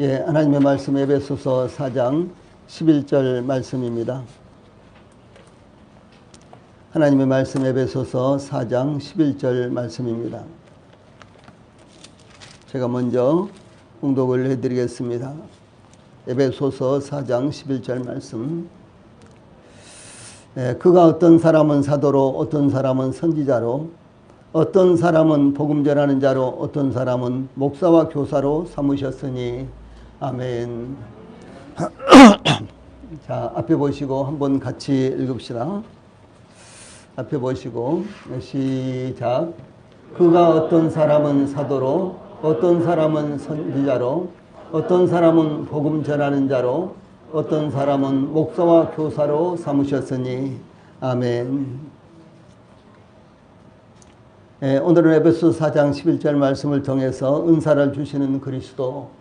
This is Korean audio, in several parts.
하나님의 말씀 에베소서 4장 11절 말씀입니다. 하나님의 말씀 에베소서 4장 11절 말씀입니다. 제가 먼저 봉독을 해드리겠습니다. 에베소서 4장 11절 말씀. 그가 어떤 사람은 사도로, 어떤 사람은 선지자로, 어떤 사람은 복음 전하는 자로, 어떤 사람은 목사와 교사로 삼으셨으니 아멘. 자, 앞에 보시고 한번 같이 읽읍시다. 앞에 보시고 시작. 그가 어떤 사람은 사도로, 어떤 사람은 선지자로, 어떤 사람은 복음 전하는 자로, 어떤 사람은 목사와 교사로 삼으셨으니 아멘. 오늘은 에베소 4장 11절 말씀을 통해서 은사를 주시는 그리스도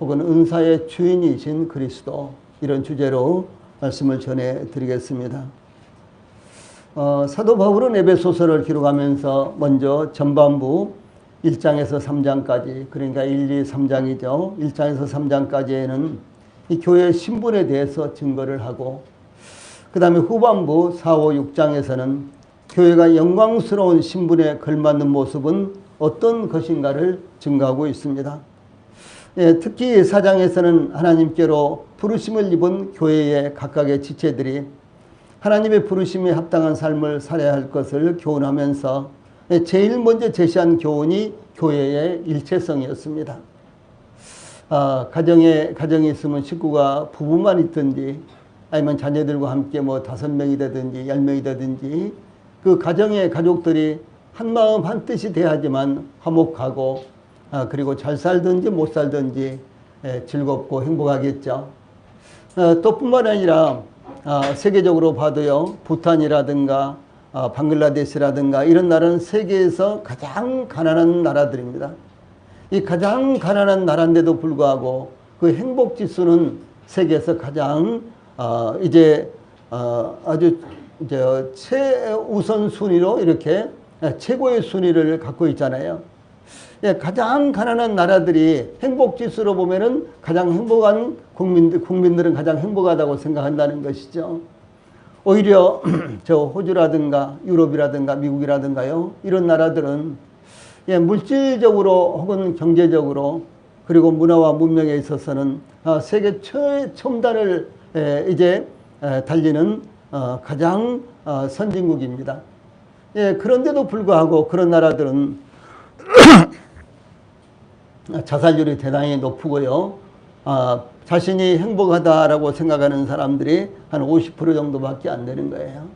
혹은 은사의 주인이신 그리스도, 이런 주제로 말씀을 전해드리겠습니다. 사도 바울은 에베소서를 기록하면서 먼저 전반부 1장에서 3장까지, 그러니까 1, 2, 3장이죠. 1장에서 3장까지에는 이 교회의 신분에 대해서 증거를 하고, 그 다음에 후반부 4, 5, 6장에서는 교회가 영광스러운 신분에 걸맞는 모습은 어떤 것인가를 증거하고 있습니다. 특히 4장에서는 하나님께로 부르심을 입은 교회의 각각의 지체들이 하나님의 부르심에 합당한 삶을 살아야 할 것을 교훈하면서 제일 먼저 제시한 교훈이 교회의 일체성이었습니다. 가정이 있으면 식구가 부부만 있든지 아니면 자녀들과 함께 5명이 되든지 10명이 되든지 그 가정의 가족들이 한마음 한뜻이 돼야지만 화목하고 그리고 잘 살든지 못 살든지 즐겁고 행복하겠죠. 또 뿐만 아니라 세계적으로 봐도요, 부탄이라든가 방글라데시라든가 이런 나라는 세계에서 가장 가난한 나라들입니다. 이 가장 가난한 나라인데도 불구하고 그 행복 지수는 세계에서 가장 아주 최우선 순위로 이렇게 최고의 순위를 갖고 있잖아요. 가장 가난한 나라들이 행복 지수로 보면은 가장 행복한 국민들은 가장 행복하다고 생각한다는 것이죠. 오히려 저 호주라든가 유럽이라든가 미국이라든가요, 이런 나라들은 물질적으로 혹은 경제적으로 그리고 문화와 문명에 있어서는 세계 최첨단을 달리는 가장 선진국입니다. 그런데도 불구하고 그런 나라들은 자살률이 대단히 높고요. 자신이 행복하다라고 생각하는 사람들이 한 50% 정도밖에 안 되는 거예요.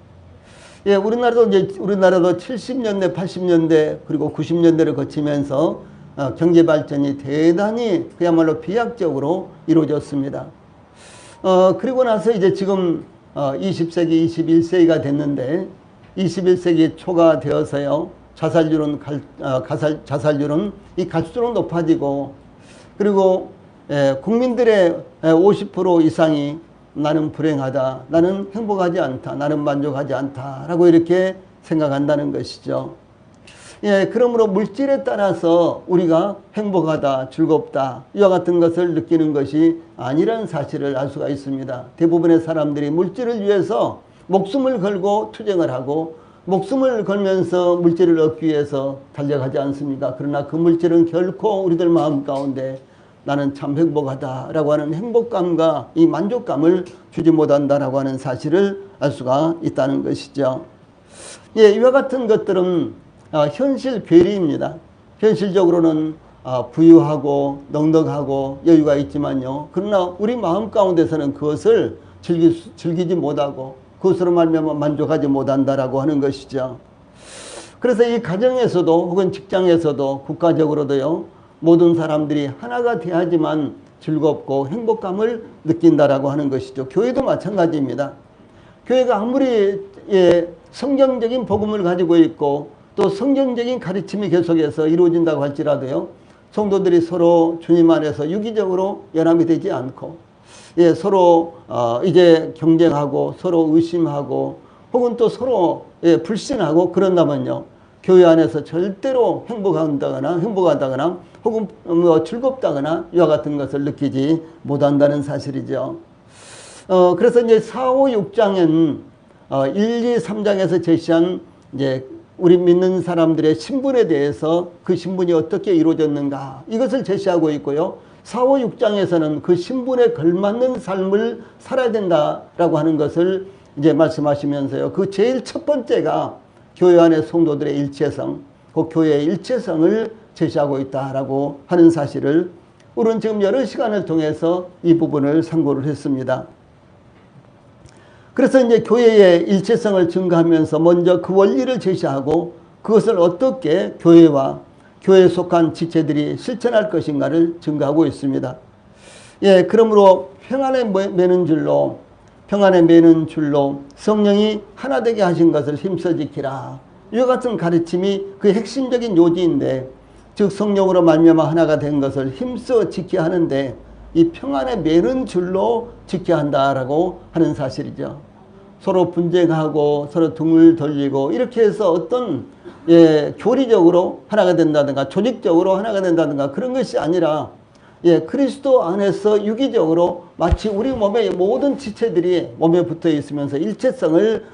우리나라도 70년대, 80년대 그리고 90년대를 거치면서 경제 발전이 대단히 그야말로 비약적으로 이루어졌습니다. 그리고 나서 지금 20세기, 21세기가 됐는데 21세기 초가 되어서요, 자살률은 갈수록 높아지고, 그리고 국민들의 50% 이상이 나는 불행하다, 나는 행복하지 않다, 나는 만족하지 않다라고 이렇게 생각한다는 것이죠. 그러므로 물질에 따라서 우리가 행복하다, 즐겁다, 이와 같은 것을 느끼는 것이 아니라는 사실을 알 수가 있습니다. 대부분의 사람들이 물질을 위해서 목숨을 걸고 투쟁을 하고 목숨을 걸면서 물질을 얻기 위해서 달려가지 않습니까? 그러나 그 물질은 결코 우리들 마음 가운데 나는 참 행복하다라고 하는 행복감과 이 만족감을 주지 못한다라고 하는 사실을 알 수가 있다는 것이죠. 이와 같은 것들은 현실 괴리입니다. 현실적으로는 부유하고 넉넉하고 여유가 있지만요, 그러나 우리 마음 가운데서는 그것을 즐기지 못하고 그것으로 말미암아 만족하지 못한다라고 하는 것이죠. 그래서 이 가정에서도 혹은 직장에서도 국가적으로도요, 모든 사람들이 하나가 돼야지만 즐겁고 행복감을 느낀다라고 하는 것이죠. 교회도 마찬가지입니다. 교회가 아무리 성경적인 복음을 가지고 있고 또 성경적인 가르침이 계속해서 이루어진다고 할지라도요, 성도들이 서로 주님 안에서 유기적으로 연합이 되지 않고 서로 경쟁하고 서로 의심하고 혹은 또 서로 불신하고 그런다면요, 교회 안에서 절대로 행복하다거나 혹은 뭐 즐겁다거나 이와 같은 것을 느끼지 못한다는 사실이죠. 그래서 이제 4, 5, 6장은 1, 2, 3장에서 제시한 이제 우리 믿는 사람들의 신분에 대해서 그 신분이 어떻게 이루어졌는가 이것을 제시하고 있고요. 4, 5, 6장에서는 그 신분에 걸맞는 삶을 살아야 된다라고 하는 것을 이제 말씀하시면서요. 그 제일 첫 번째가 교회 안의 성도들의 일체성, 그 교회의 일체성을 제시하고 있다라고 하는 사실을 우리는 지금 여러 시간을 통해서 이 부분을 상고를 했습니다. 그래서 이제 교회의 일체성을 증가하면서 먼저 그 원리를 제시하고 그것을 어떻게 교회와 교회에 속한 지체들이 실천할 것인가를 증가하고 있습니다. 예, 그러므로 평안에 매는 줄로 성령이 하나 되게 하신 것을 힘써 지키라. 이와 같은 가르침이 그 핵심적인 요지인데, 즉 성령으로 말미암아 하나가 된 것을 힘써 지켜야 하는데 이 평안에 매는 줄로 지켜야 한다라고 하는 사실이죠. 서로 분쟁하고 서로 등을 돌리고 이렇게 해서 어떤 교리적으로 하나가 된다든가 조직적으로 하나가 된다든가 그런 것이 아니라 그리스도 안에서 유기적으로 마치 우리 몸의 모든 지체들이 몸에 붙어 있으면서 일체성을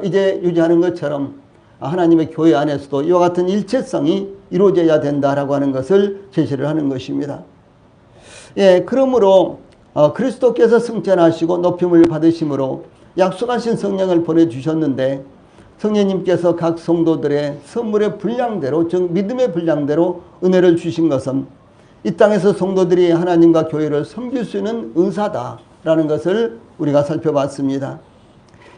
이제 유지하는 것처럼 하나님의 교회 안에서도 이와 같은 일체성이 이루어져야 된다라고 하는 것을 제시를 하는 것입니다. 그러므로 그리스도께서 승천하시고 높임을 받으심으로 약속하신 성령을 보내주셨는데 성령님께서 각 성도들의 선물의 분량대로, 즉 믿음의 분량대로 은혜를 주신 것은 이 땅에서 성도들이 하나님과 교회를 섬길 수 있는 은사다라는 것을 우리가 살펴봤습니다.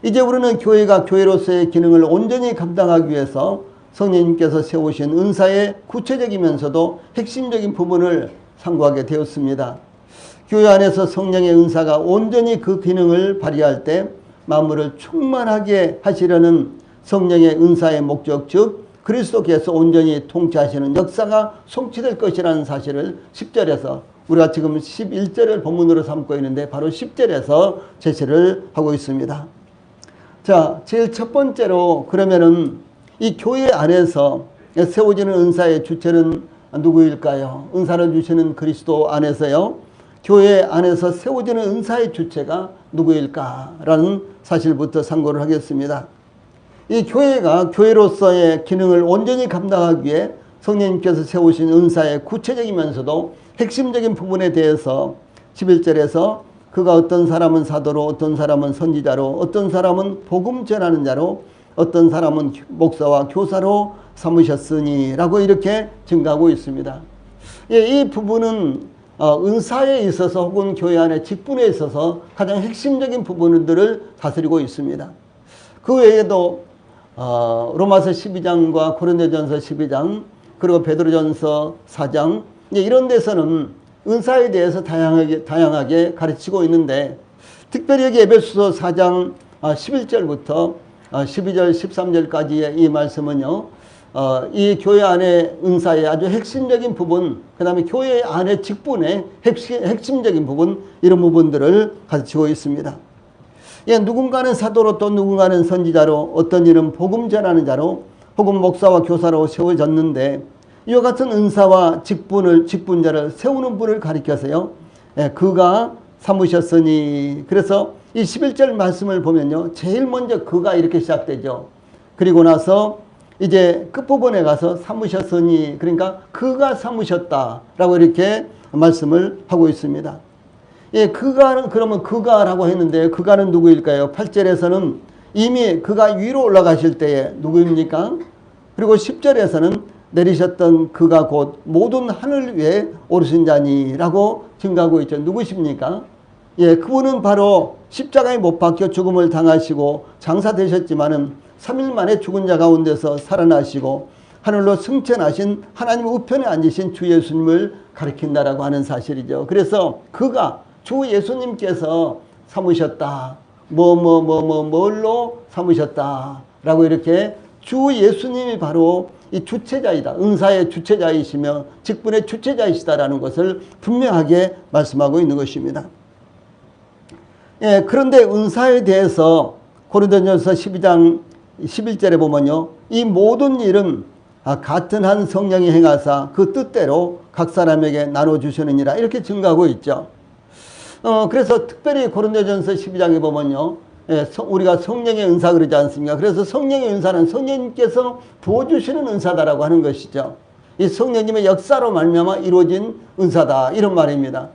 이제 우리는 교회가 교회로서의 기능을 온전히 감당하기 위해서 성령님께서 세우신 은사의 구체적이면서도 핵심적인 부분을 상고하게 되었습니다. 교회 안에서 성령의 은사가 온전히 그 기능을 발휘할 때 만물을 충만하게 하시려는 성령의 은사의 목적, 즉 그리스도께서 온전히 통치하시는 역사가 성취될 것이라는 사실을 10절에서 우리가 지금 11절을 본문으로 삼고 있는데 바로 10절에서 제시를 하고 있습니다. 자, 제일 첫 번째로 그러면은 이 교회 안에서 세워지는 은사의 주체는 누구일까요? 은사를 주시는 그리스도 안에서요. 교회 안에서 세워지는 은사의 주체가 누구일까라는 사실부터 상고를 하겠습니다. 이 교회가 교회로서의 기능을 온전히 감당하기 위해 성령님께서 세우신 은사의 구체적이면서도 핵심적인 부분에 대해서 11절에서 그가 어떤 사람은 사도로, 어떤 사람은 선지자로, 어떤 사람은 복음 전하는 자로, 어떤 사람은 목사와 교사로 삼으셨으니 라고 이렇게 증가하고 있습니다. 이 부분은 은사에 있어서 혹은 교회 안의 직분에 있어서 가장 핵심적인 부분들을 다스리고 있습니다. 그 외에도 로마서 12장과 고린도전서 12장 그리고 베드로전서 4장 이런 데서는 은사에 대해서 다양하게 가르치고 있는데 특별히 여기 에베소서 4장 11절부터 12절 13절까지의 이 말씀은요, 이 교회 안의 은사의 아주 핵심적인 부분, 그 다음에 교회 안의 직분의 핵심적인 부분, 이런 부분들을 가르치고 있습니다. 누군가는 사도로, 또 누군가는 선지자로, 어떤 이는 복음 전하는 자로, 혹은 목사와 교사로 세워졌는데 이와 같은 은사와 직분자를 세우는 분을 가리켜서요, 그가 삼으셨으니. 그래서 이 11절 말씀을 보면요, 제일 먼저 그가 이렇게 시작되죠. 그리고 나서 이제 끝부분에 가서 삼으셨으니, 그러니까 그가 삼으셨다라고 이렇게 말씀을 하고 있습니다. 그가는, 그러면 그가라고 했는데 그가는 누구일까요? 8절에서는 이미 그가 위로 올라가실 때에 누구입니까? 그리고 10절에서는 내리셨던 그가 곧 모든 하늘 위에 오르신 자니라고 증가하고 있죠. 누구십니까? 그분은 바로 십자가에 못 박혀 죽음을 당하시고 장사되셨지만은 3일 만에 죽은 자 가운데서 살아나시고 하늘로 승천하신 하나님 우편에 앉으신 주 예수님을 가리킨다라고 하는 사실이죠. 그래서 그가 주 예수님께서 삼으셨다. 뭘로 삼으셨다라고 이렇게 주 예수님이 바로 이 주체자이다. 은사의 주체자이시며 직분의 주체자이시다라는 것을 분명하게 말씀하고 있는 것입니다. 그런데 은사에 대해서 고린도전서 12장 11절에 보면요, 이 모든 일은 같은 한 성령이 행하사 그 뜻대로 각 사람에게 나눠주시느니라 이렇게 증거하고 있죠. 그래서 특별히 고린도전서 12장에 보면요. 우리가 성령의 은사 그러지 않습니까? 그래서 성령의 은사는 성령님께서 부어주시는 은사다라고 하는 것이죠. 이 성령님의 역사로 말미암아 이루어진 은사다 이런 말입니다.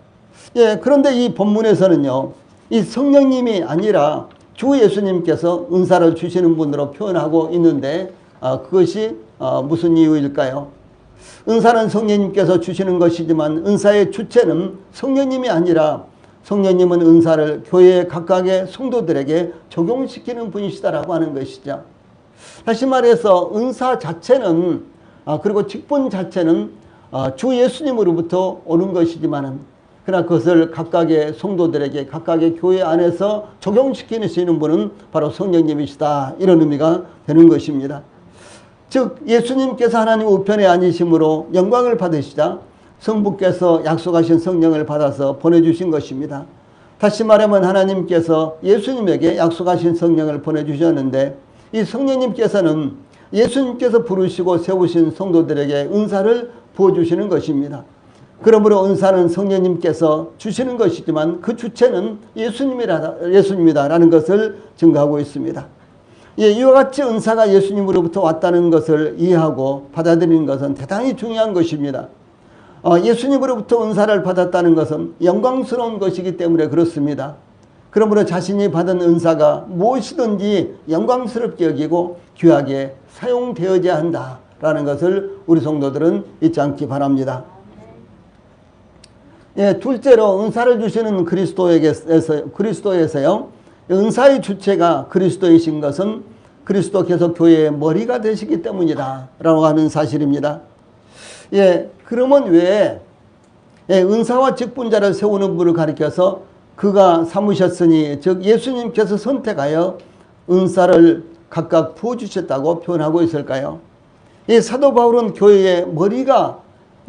그런데 이 본문에서는요. 이 성령님이 아니라 주 예수님께서 은사를 주시는 분으로 표현하고 있는데 그것이 무슨 이유일까요? 은사는 성령님께서 주시는 것이지만 은사의 주체는 성령님이 아니라 성령님은 은사를 교회 각각의 성도들에게 적용시키는 분이시다라고 하는 것이죠. 다시 말해서 은사 자체는 그리고 직분 자체는 주 예수님으로부터 오는 것이지만은 그러나 그것을 각각의 성도들에게 각각의 교회 안에서 적용시키시는 분은 바로 성령님이시다 이런 의미가 되는 것입니다. 즉 예수님께서 하나님 우편에 앉으심으로 영광을 받으시자 성부께서 약속하신 성령을 받아서 보내주신 것입니다. 다시 말하면 하나님께서 예수님에게 약속하신 성령을 보내주셨는데 이 성령님께서는 예수님께서 부르시고 세우신 성도들에게 은사를 부어주시는 것입니다. 그러므로 은사는 성령님께서 주시는 것이지만 그 주체는 예수님이다라는 것을 증거하고 있습니다. 이와 같이 은사가 예수님으로부터 왔다는 것을 이해하고 받아들이는 것은 대단히 중요한 것입니다. 예수님으로부터 은사를 받았다는 것은 영광스러운 것이기 때문에 그렇습니다. 그러므로 자신이 받은 은사가 무엇이든지 영광스럽게 여기고 귀하게 사용되어야 한다라는 것을 우리 성도들은 잊지 않기 바랍니다. 둘째로 은사를 주시는 그리스도에서요. 은사의 주체가 그리스도이신 것은 그리스도께서 교회의 머리가 되시기 때문이다 라고 하는 사실입니다. 그러면 왜 은사와 직분자를 세우는 분을 가리켜서 그가 삼으셨으니 즉 예수님께서 선택하여 은사를 각각 부어주셨다고 표현하고 있을까요? 사도 바울은 교회의 머리가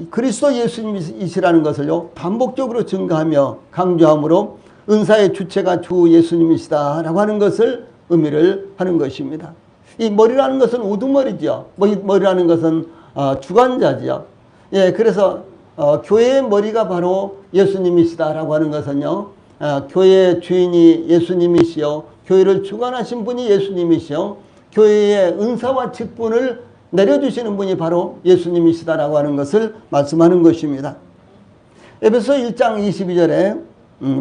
그리스도 예수님이시라는 것을요 반복적으로 증거하며 강조함으로 은사의 주체가 주 예수님이시다라고 하는 것을 의미를 하는 것입니다. 이 머리라는 것은 우두머리죠. 머리라는 것은 주관자죠. 그래서 교회의 머리가 바로 예수님이시다라고 하는 것은요. 교회의 주인이 예수님이시요. 교회를 주관하신 분이 예수님이시요. 교회의 은사와 직분을 내려주시는 분이 바로 예수님이시다라고 하는 것을 말씀하는 것입니다. 에베소 1장 22절에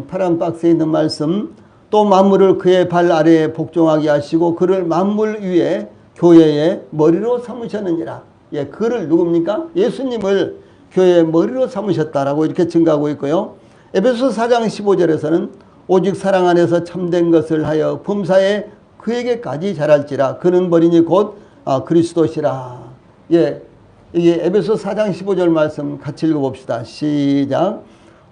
파란 박스에 있는 말씀 또 만물을 그의 발 아래에 복종하게 하시고 그를 만물 위에 교회의 머리로 삼으셨느니라. 그를 누굽니까? 예수님을 교회의 머리로 삼으셨다라고 이렇게 증거하고 있고요. 에베소 4장 15절에서는 오직 사랑 안에서 참된 것을 하여 범사에 그에게까지 자랄지라 그는 머리니 곧 그리스도시라. 이게 에베소 4장 15절 말씀 같이 읽어봅시다. 시작.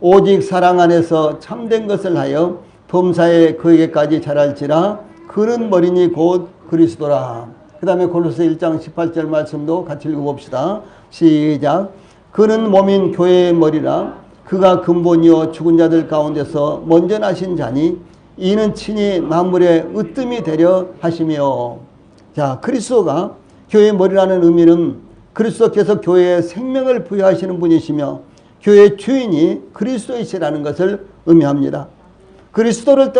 오직 사랑 안에서 참된 것을 하여 범사에 그에게까지 자랄지라 그는 머리니 곧 그리스도라. 그 다음에 골로새 1장 18절 말씀도 같이 읽어봅시다. 시작. 그는 몸인 교회의 머리라 그가 근본이요 죽은 자들 가운데서 먼저 나신 자니 이는 친히 만물의 으뜸이 되려 하시며. 자, 그리스도가 교회의 머리라는 의미는 그리스도께서 교회에 생명을 부여하시는 분이시며 교회의 주인이 그리스도이시라는 것을 의미합니다. 그리스도를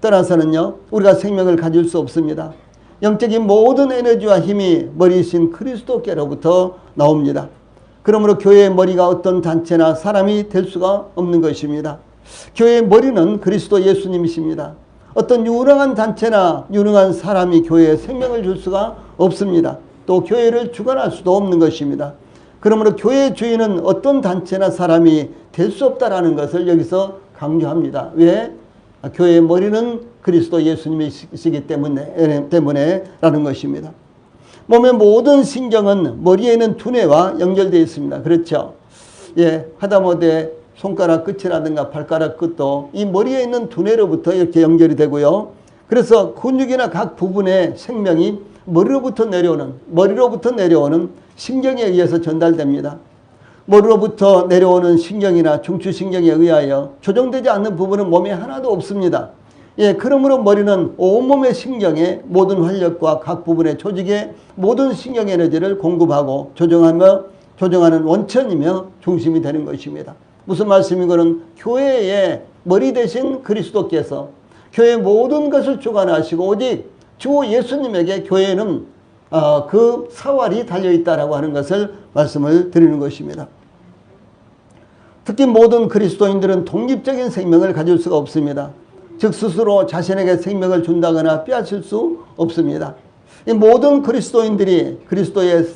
떠나서는요 우리가 생명을 가질 수 없습니다. 영적인 모든 에너지와 힘이 머리이신 그리스도께로부터 나옵니다. 그러므로 교회의 머리가 어떤 단체나 사람이 될 수가 없는 것입니다. 교회의 머리는 그리스도 예수님이십니다. 어떤 유능한 단체나 유능한 사람이 교회에 생명을 줄 수가 없습니다. 또 교회를 주관할 수도 없는 것입니다. 그러므로 교회의 주인은 어떤 단체나 사람이 될 수 없다라는 것을 여기서 강조합니다. 왜? 교회의 머리는 그리스도 예수님이시기 때문에라는 것입니다. 몸의 모든 신경은 머리에 있는 두뇌와 연결되어 있습니다. 그렇죠? 하다못해 손가락 끝이라든가 발가락 끝도 이 머리에 있는 두뇌로부터 이렇게 연결이 되고요. 그래서 근육이나 각 부분의 생명이 머리로부터 내려오는 신경에 의해서 전달됩니다. 머리로부터 내려오는 신경이나 중추신경에 의하여 조정되지 않는 부분은 몸에 하나도 없습니다. 예, 그러므로 머리는 온몸의 신경에 모든 활력과 각 부분의 조직에 모든 신경 에너지를 공급하고 조정하는 원천이며 중심이 되는 것입니다. 무슨 말씀이고는 교회의 머리 대신 그리스도께서 교회의 모든 것을 주관하시고 오직 주 예수님에게 교회는 그 사활이 달려있다라고 하는 것을 말씀을 드리는 것입니다. 특히 모든 그리스도인들은 독립적인 생명을 가질 수가 없습니다. 즉 스스로 자신에게 생명을 준다거나 빼앗을 수 없습니다. 이 모든 그리스도인들이 그리스도의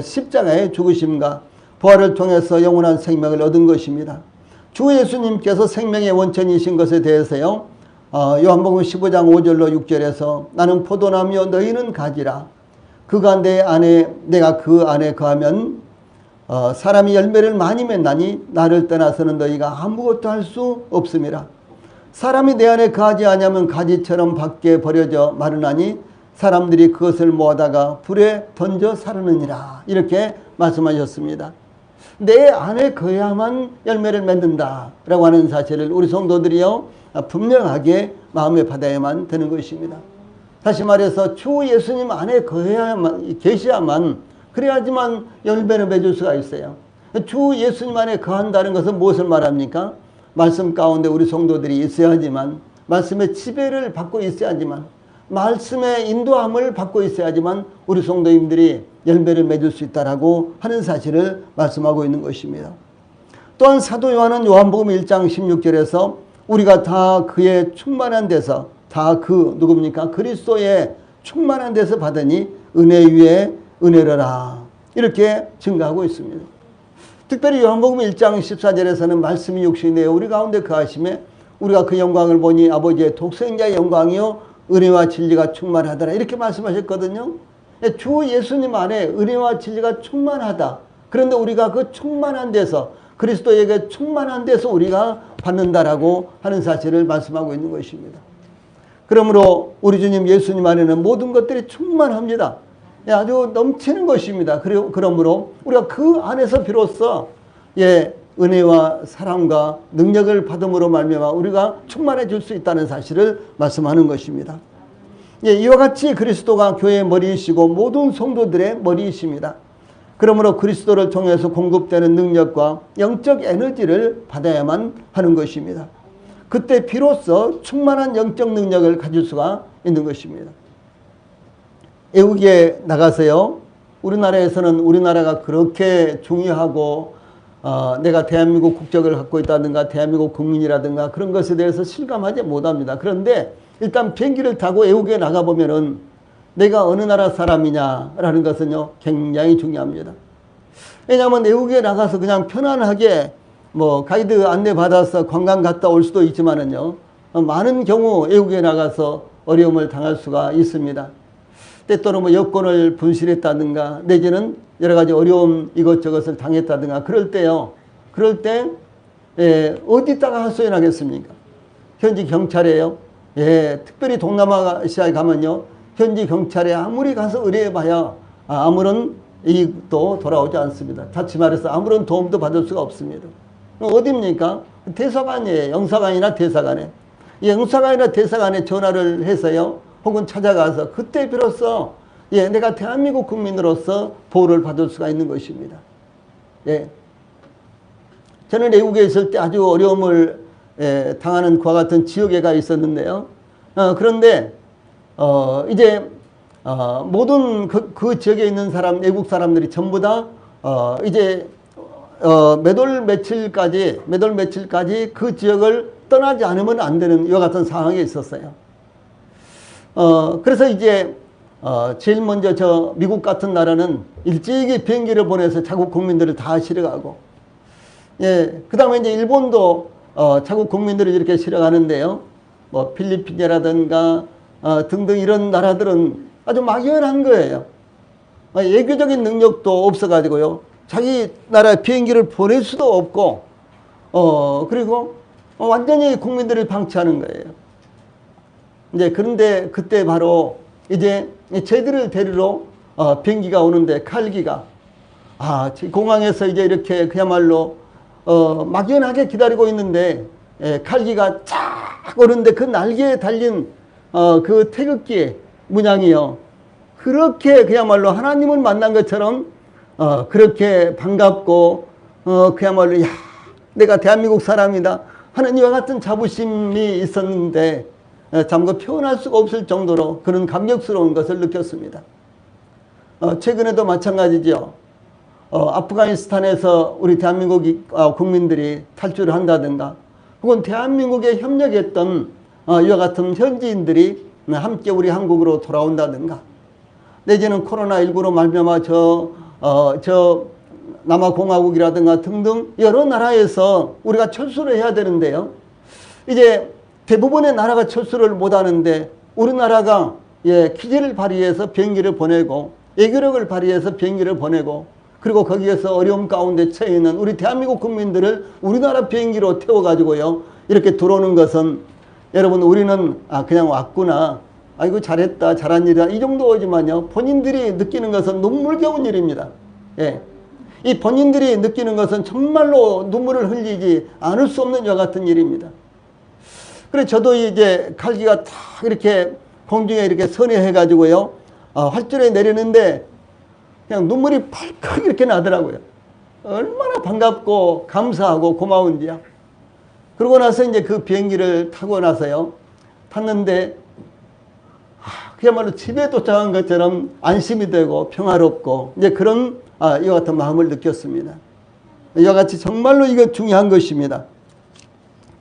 십자가의 죽으심과 부활을 통해서 영원한 생명을 얻은 것입니다. 주 예수님께서 생명의 원천이신 것에 대해서요, 요한복음 15장 5절로 6절에서 나는 포도나무요 너희는 가지라. 그가 내 안에 내가 그 안에 거하면 사람이 열매를 많이 맺나니 나를 떠나서는 너희가 아무것도 할 수 없음이라. 사람이 내 안에 거하지 아니하면 가지처럼 밖에 버려져 마르나니 사람들이 그것을 모아다가 불에 던져 사르느니라. 이렇게 말씀하셨습니다. 내 안에 거해야만 열매를 맺는다 라고 하는 사실을 우리 성도들이요 분명하게 마음에 받아야만 되는 것입니다. 다시 말해서 주 예수님 안에 거해야만 계셔야만 그래야지만 열매를 맺을 수가 있어요. 주 예수님 안에 거한다는 것은 무엇을 말합니까? 말씀 가운데 우리 성도들이 있어야 하지만, 말씀의 지배를 받고 있어야지만, 말씀의 인도함을 받고 있어야지만 우리 성도님들이 열매를 맺을 수 있다라고 하는 사실을 말씀하고 있는 것입니다. 또한 사도 요한은 요한복음 1장 16절에서 우리가 다 그의 충만한 데서, 다 그 누굽니까? 그리스도의 충만한 데서 받으니 은혜 위에 은혜로라, 이렇게 증가하고 있습니다. 특별히 요한복음 1장 14절에서는 말씀이 육신이 되어 우리 가운데 거하심에 우리가 그 영광을 보니 아버지의 독생자의 영광이요 은혜와 진리가 충만하더라, 이렇게 말씀하셨거든요. 주 예수님 안에 은혜와 진리가 충만하다. 그런데 우리가 그 충만한 데서, 그리스도에게 충만한 데서 우리가 받는다라고 하는 사실을 말씀하고 있는 것입니다. 그러므로 우리 주님 예수님 안에는 모든 것들이 충만합니다. 아주 넘치는 것입니다. 그러므로 우리가 그 안에서 비로소 은혜와 사랑과 능력을 받음으로 말미암아 우리가 충만해질 수 있다는 사실을 말씀하는 것입니다. 이와 같이 그리스도가 교회의 머리이시고 모든 성도들의 머리이십니다. 그러므로 그리스도를 통해서 공급되는 능력과 영적 에너지를 받아야만 하는 것입니다. 그때 비로소 충만한 영적 능력을 가질 수가 있는 것입니다. 외국에 나가서요, 우리나라에서는 우리나라가 그렇게 중요하고 내가 대한민국 국적을 갖고 있다든가 대한민국 국민이라든가 그런 것에 대해서 실감하지 못합니다. 그런데 일단 비행기를 타고 외국에 나가보면은 내가 어느 나라 사람이냐라는 것은요 굉장히 중요합니다. 왜냐하면 외국에 나가서 그냥 편안하게 가이드 안내 받아서 관광 갔다 올 수도 있지만은요, 많은 경우 외국에 나가서 어려움을 당할 수가 있습니다. 때또는 여권을 분실했다든가 내지는 여러 가지 어려움 이것저것을 당했다든가 그럴 때 어디다가 하소연하겠습니까? 현지 경찰에요. 특별히 동남아시아에 가면요, 현지 경찰에 아무리 가서 의뢰해봐야 아무런 이익도 돌아오지 않습니다. 다시 말해서 아무런 도움도 받을 수가 없습니다. 어디입니까? 대사관이에요. 영사관이나 대사관에. 영사관이나 대사관에 전화를 해서요, 혹은 찾아가서 그때 비로소 내가 대한민국 국민으로서 보호를 받을 수가 있는 것입니다. 저는 외국에 있을 때 아주 어려움을 당하는 그와 같은 지역에가 있었는데요. 그런데 이제 모든 그 지역에 있는 외국 사람들이 전부 다 이제 몇 월 며칠까지 그 지역을 떠나지 않으면 안 되는 이와 같은 상황에 있었어요. 그래서 이제 제일 먼저 저 미국 같은 나라는 일찍이 비행기를 보내서 자국 국민들을 다 실어가고, 그 다음에 이제 일본도 자국 국민들을 이렇게 실어가는데요, 필리핀이라든가 등등 이런 나라들은 아주 막연한 거예요. 외교적인 능력도 없어가지고요, 자기 나라 비행기를 보낼 수도 없고, 그리고 완전히 국민들을 방치하는 거예요. 그런데 그때 바로 이제 저희들을 데리러 비행기가 오는데, 칼기가 공항에서 이제 이렇게 그야말로 막연하게 기다리고 있는데 칼기가 쫙 오는데 그 날개에 달린 그 태극기의 문양이요. 그렇게 그야말로 하나님을 만난 것처럼 그렇게 반갑고 그야말로 야, 내가 대한민국 사람이다 하는 이와 같은 자부심이 있었는데 참 그 표현할 수가 없을 정도로 그런 감격스러운 것을 느꼈습니다. 최근에도 마찬가지죠. 아프가니스탄에서 우리 대한민국 국민들이 탈출을 한다든가 혹은 대한민국에 협력했던 이와 같은 현지인들이 함께 우리 한국으로 돌아온다든가 내지는 코로나19로 말미암아 저 남아공화국이라든가 등등 여러 나라에서 우리가 철수를 해야 되는데요. 이제 대부분의 나라가 철수를 못하는데 우리나라가 기지를 발휘해서 비행기를 보내고 애교력을 발휘해서 비행기를 보내고 그리고 거기에서 어려움 가운데 처해 있는 우리 대한민국 국민들을 우리나라 비행기로 태워가지고요 이렇게 들어오는 것은 여러분 우리는 그냥 왔구나 아이고 잘했다 잘한 일이다 이 정도지만요 본인들이 느끼는 것은 눈물겨운 일입니다. 이 본인들이 느끼는 것은 정말로 눈물을 흘리지 않을 수 없는 이와 같은 일입니다. 그래서 저도 이제 칼기가 탁 이렇게 공중에 이렇게 선회해 가지고요 활주로에 내리는데 그냥 눈물이 펄컥 이렇게 나더라고요. 얼마나 반갑고 감사하고 고마운지요. 그러고 나서 이제 그 비행기를 타고 나서요 탔는데 그야말로 집에 도착한 것처럼 안심이 되고 평화롭고 이제 그런 이와 같은 마음을 느꼈습니다. 이와 같이 정말로 이거 중요한 것입니다.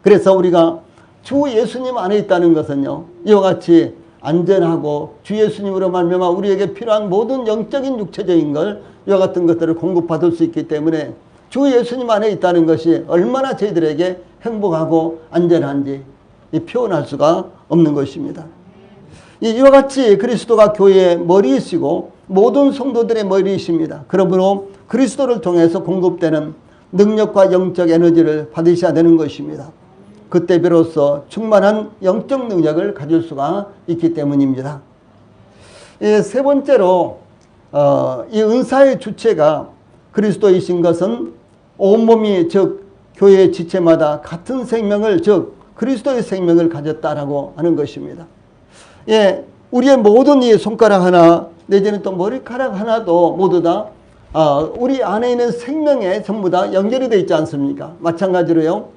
그래서 우리가 주 예수님 안에 있다는 것은요 이와 같이 안전하고 주 예수님으로 말미암아 우리에게 필요한 모든 영적인 육체적인 걸 이와 같은 것들을 공급받을 수 있기 때문에 주 예수님 안에 있다는 것이 얼마나 저희들에게 행복하고 안전한지 표현할 수가 없는 것입니다. 이와 같이 그리스도가 교회의 머리이시고 모든 성도들의 머리이십니다. 그러므로 그리스도를 통해서 공급되는 능력과 영적 에너지를 받으셔야 되는 것입니다. 그때 비로소 충만한 영적 능력을 가질 수가 있기 때문입니다. 세 번째로 이 은사의 주체가 그리스도이신 것은 온몸이 즉 교회의 지체마다 같은 생명을 즉 그리스도의 생명을 가졌다라고 하는 것입니다. 우리의 모든 이 손가락 하나 내지는 또 머리카락 하나도 모두 다 우리 안에 있는 생명에 전부 다 연결이 되어 있지 않습니까? 마찬가지로요.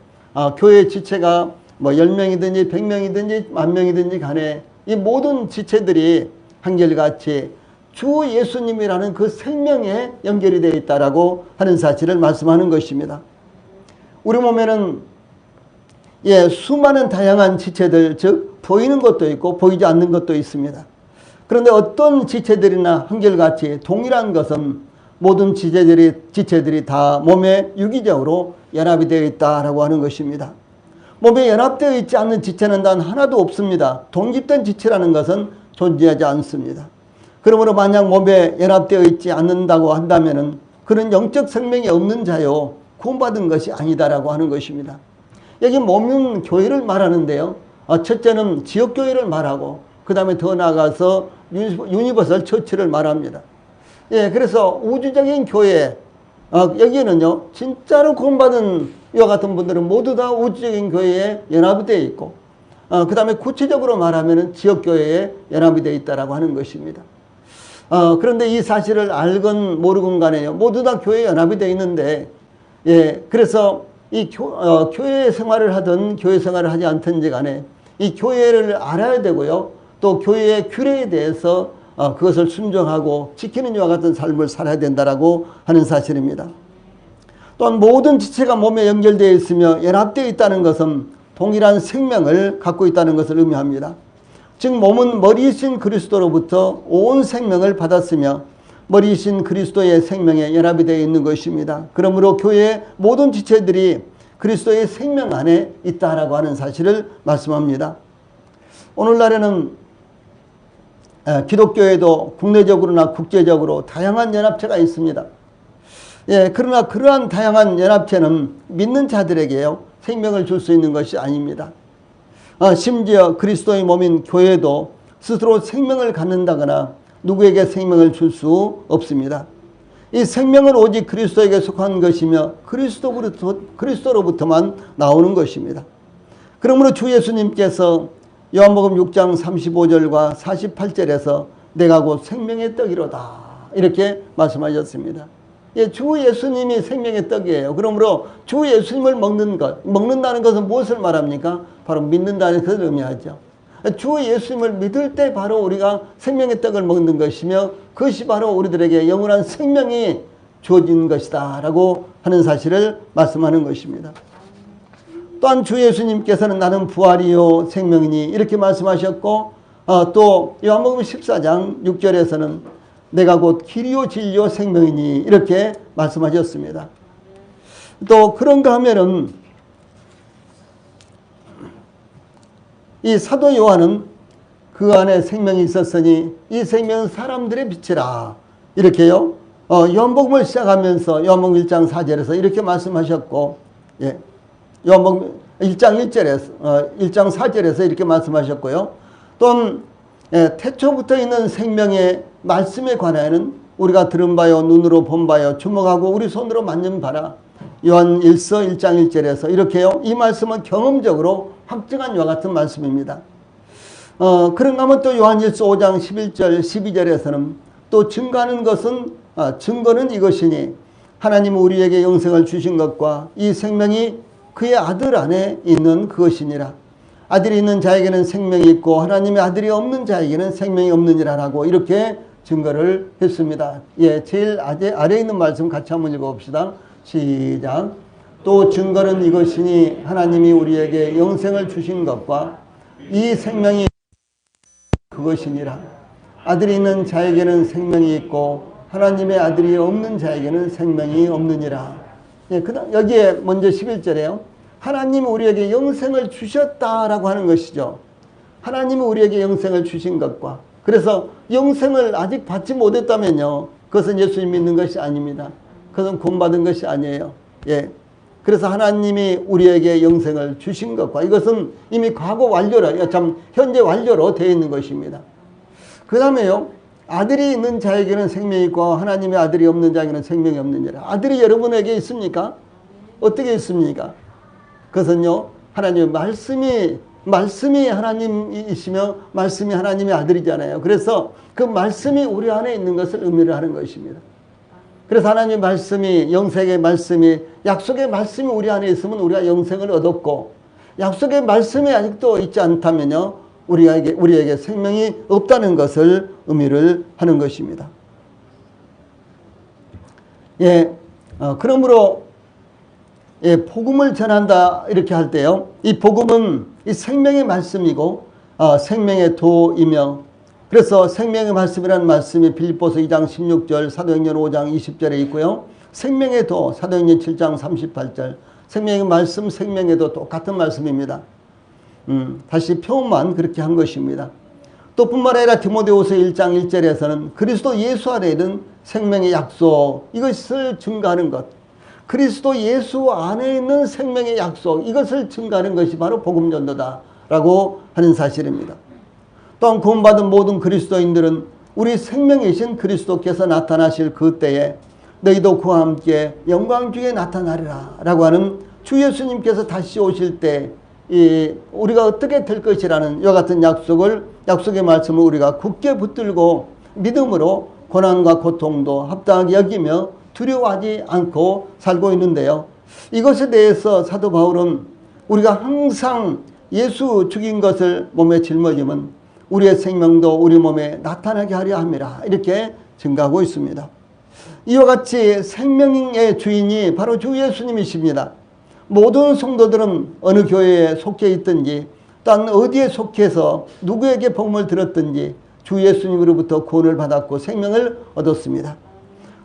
교회 지체가 뭐 10명이든지 100명이든지 10,000명이든지 간에 이 모든 지체들이 한결같이 주 예수님이라는 그 생명에 연결이 되어 있다라고 하는 사실을 말씀하는 것입니다. 우리 몸에는 수많은 다양한 지체들 즉 보이는 것도 있고 보이지 않는 것도 있습니다. 그런데 어떤 지체들이나 한결같이 동일한 것은 모든 지체들이 다 몸에 유기적으로 연합이 되어 있다라고 하는 것입니다. 몸에 연합되어 있지 않는 지체는 단 하나도 없습니다. 독립된 지체라는 것은 존재하지 않습니다. 그러므로 만약 몸에 연합되어 있지 않는다고 한다면 그는 영적 생명이 없는 자요 구원받은 것이 아니다라고 하는 것입니다. 여기 몸은 교회를 말하는데요. 첫째는 지역교회를 말하고 그 다음에 더 나아가서 유니버설 처치를 말합니다. 그래서 우주적인 교회 여기에는요 진짜로 구원받은 이와 같은 분들은 모두 다 우주적인 교회에 연합이 되어 있고 그 다음에 구체적으로 말하면 지역교회에 연합이 되어 있다라고 하는 것입니다. 그런데 이 사실을 알건 모르건 간에요 모두 다 교회에 연합이 되어 있는데 그래서 이 교회 생활을 하든 교회 생활을 하지 않든지 간에 이 교회를 알아야 되고요 또 교회의 규례에 대해서 그것을 순종하고 지키는 이와 같은 삶을 살아야 된다라고 하는 사실입니다. 또한 모든 지체가 몸에 연결되어 있으며 연합되어 있다는 것은 동일한 생명을 갖고 있다는 것을 의미합니다. 즉 몸은 머리이신 그리스도로부터 온 생명을 받았으며 머리이신 그리스도의 생명에 연합이 되어 있는 것입니다. 그러므로 교회의 모든 지체들이 그리스도의 생명 안에 있다라고 하는 사실을 말씀합니다. 오늘날에는 기독교에도 국내적으로나 국제적으로 다양한 연합체가 있습니다. 그러나 그러한 다양한 연합체는 믿는 자들에게요 생명을 줄 수 있는 것이 아닙니다. 심지어 그리스도의 몸인 교회도 스스로 생명을 갖는다거나 누구에게 생명을 줄 수 없습니다. 이 생명은 오직 그리스도에게 속한 것이며 그리스도로부터만 나오는 것입니다. 그러므로 주 예수님께서 요한복음 6장 35절과 48절에서 내가 곧 생명의 떡이로다 이렇게 말씀하셨습니다. 예, 주 예수님이 생명의 떡이에요. 그러므로 주 예수님을 먹는다는 것은 무엇을 말합니까? 바로 믿는다는 것을 의미하죠. 주 예수님을 믿을 때 바로 우리가 생명의 떡을 먹는 것이며 그것이 바로 우리들에게 영원한 생명이 주어진 것이다 라고 하는 사실을 말씀하는 것입니다. 또한 주 예수님께서는 나는 부활이요 생명이니 이렇게 말씀하셨고 또 요한복음 14장 6절에서는 내가 곧 길이요 진리요 생명이니 이렇게 말씀하셨습니다. 또 그런가 하면은 이 사도 요한은 그 안에 생명이 있었으니 이 생명은 사람들의 빛이라 이렇게요. 요한복음을 시작하면서 요한복음 1장 4절에서 이렇게 말씀하셨고 예. 요한복음 1장 1장 4절에서 이렇게 말씀하셨고요. 또한 태초부터 있는 생명의 말씀에 관하여는 우리가 들은 바요 눈으로 본 바요 주목하고 우리 손으로 만진 바라. 요한 1서 1장 1절에서 이렇게요. 이 말씀은 경험적으로 확증한 이와 같은 말씀입니다. 그런가 하면 또 요한 1서 5장 11절 12절에서는 또 증거하는 것은 증거는 이것이니 하나님은 우리에게 영생을 주신 것과 이 생명이 그의 아들 안에 있는 그것이니라. 아들이 있는 자에게는 생명이 있고 하나님의 아들이 없는 자에게는 생명이 없느니라 라고 이렇게 증거를 했습니다. 예, 제일 아래에 있는 말씀 같이 한번 읽어봅시다. 시작. 또 증거는 이것이니 하나님이 우리에게 영생을 주신 것과 이 생명이 그것이니라. 아들이 있는 자에게는 생명이 있고 하나님의 아들이 없는 자에게는 생명이 없느니라. 예, 그다음 여기에 먼저 11절에요. 하나님이 우리에게 영생을 주셨다라고 하는 것이죠. 하나님이 우리에게 영생을 주신 것과 그래서 영생을 아직 받지 못했다면요. 그것은 예수님 믿는 것이 아닙니다. 그것은 구원받은 것이 아니에요. 예. 그래서 하나님이 우리에게 영생을 주신 것과 이것은 이미 과거 완료로 현재 완료로 되어 있는 것입니다. 그 다음에요. 아들이 있는 자에게는 생명이 있고 하나님의 아들이 없는 자에게는 생명이 없느니라. 아들이 여러분에게 있습니까? 어떻게 있습니까? 그것은요. 하나님의 말씀이 하나님이시며 말씀이 하나님의 아들이잖아요. 그래서 그 말씀이 우리 안에 있는 것을 의미를 하는 것입니다. 그래서 하나님의 말씀이 영생의 말씀이 약속의 말씀이 우리 안에 있으면 우리가 영생을 얻었고 약속의 말씀이 아직도 있지 않다면요. 우리에게 생명이 없다는 것을 의미를 하는 것입니다. 예, 그러므로 예, 복음을 전한다 이렇게 할 때요. 이 복음은 이 생명의 말씀이고 생명의 도이며 그래서 생명의 말씀이라는 말씀이 빌립보서 2장 16절 사도행전 5장 20절에 있고요. 생명의 도 사도행전 7장 38절 생명의 말씀 생명의 도 똑같은 말씀입니다. 다시 표현만 그렇게 한 것입니다. 또 뿐만 아니라 디모데후서 1장 1절에서는 그리스도 예수 안에 있는 생명의 약속 이것을 증거하는 것 그리스도 예수 안에 있는 생명의 약속 이것을 증거하는 것이 바로 복음 전도다라고 하는 사실입니다. 또한 구원받은 모든 그리스도인들은 우리 생명이신 그리스도께서 나타나실 그때에 너희도 그와 함께 영광 중에 나타나리라 라고 하는 주 예수님께서 다시 오실 때 우리가 어떻게 될 것이라는 이와 같은 약속의 말씀을 우리가 굳게 붙들고 믿음으로 고난과 고통도 합당하게 여기며 두려워하지 않고 살고 있는데요. 이것에 대해서 사도 바울은 우리가 항상 예수 죽인 것을 몸에 짊어지면 우리의 생명도 우리 몸에 나타나게 하려 함이라 이렇게 증가하고 있습니다. 이와 같이 생명의 주인이 바로 주 예수님이십니다. 모든 성도들은 어느 교회에 속해 있든지 딴 어디에 속해서 누구에게 복음을 들었든지 주 예수님으로부터 구원을 받았고 생명을 얻었습니다.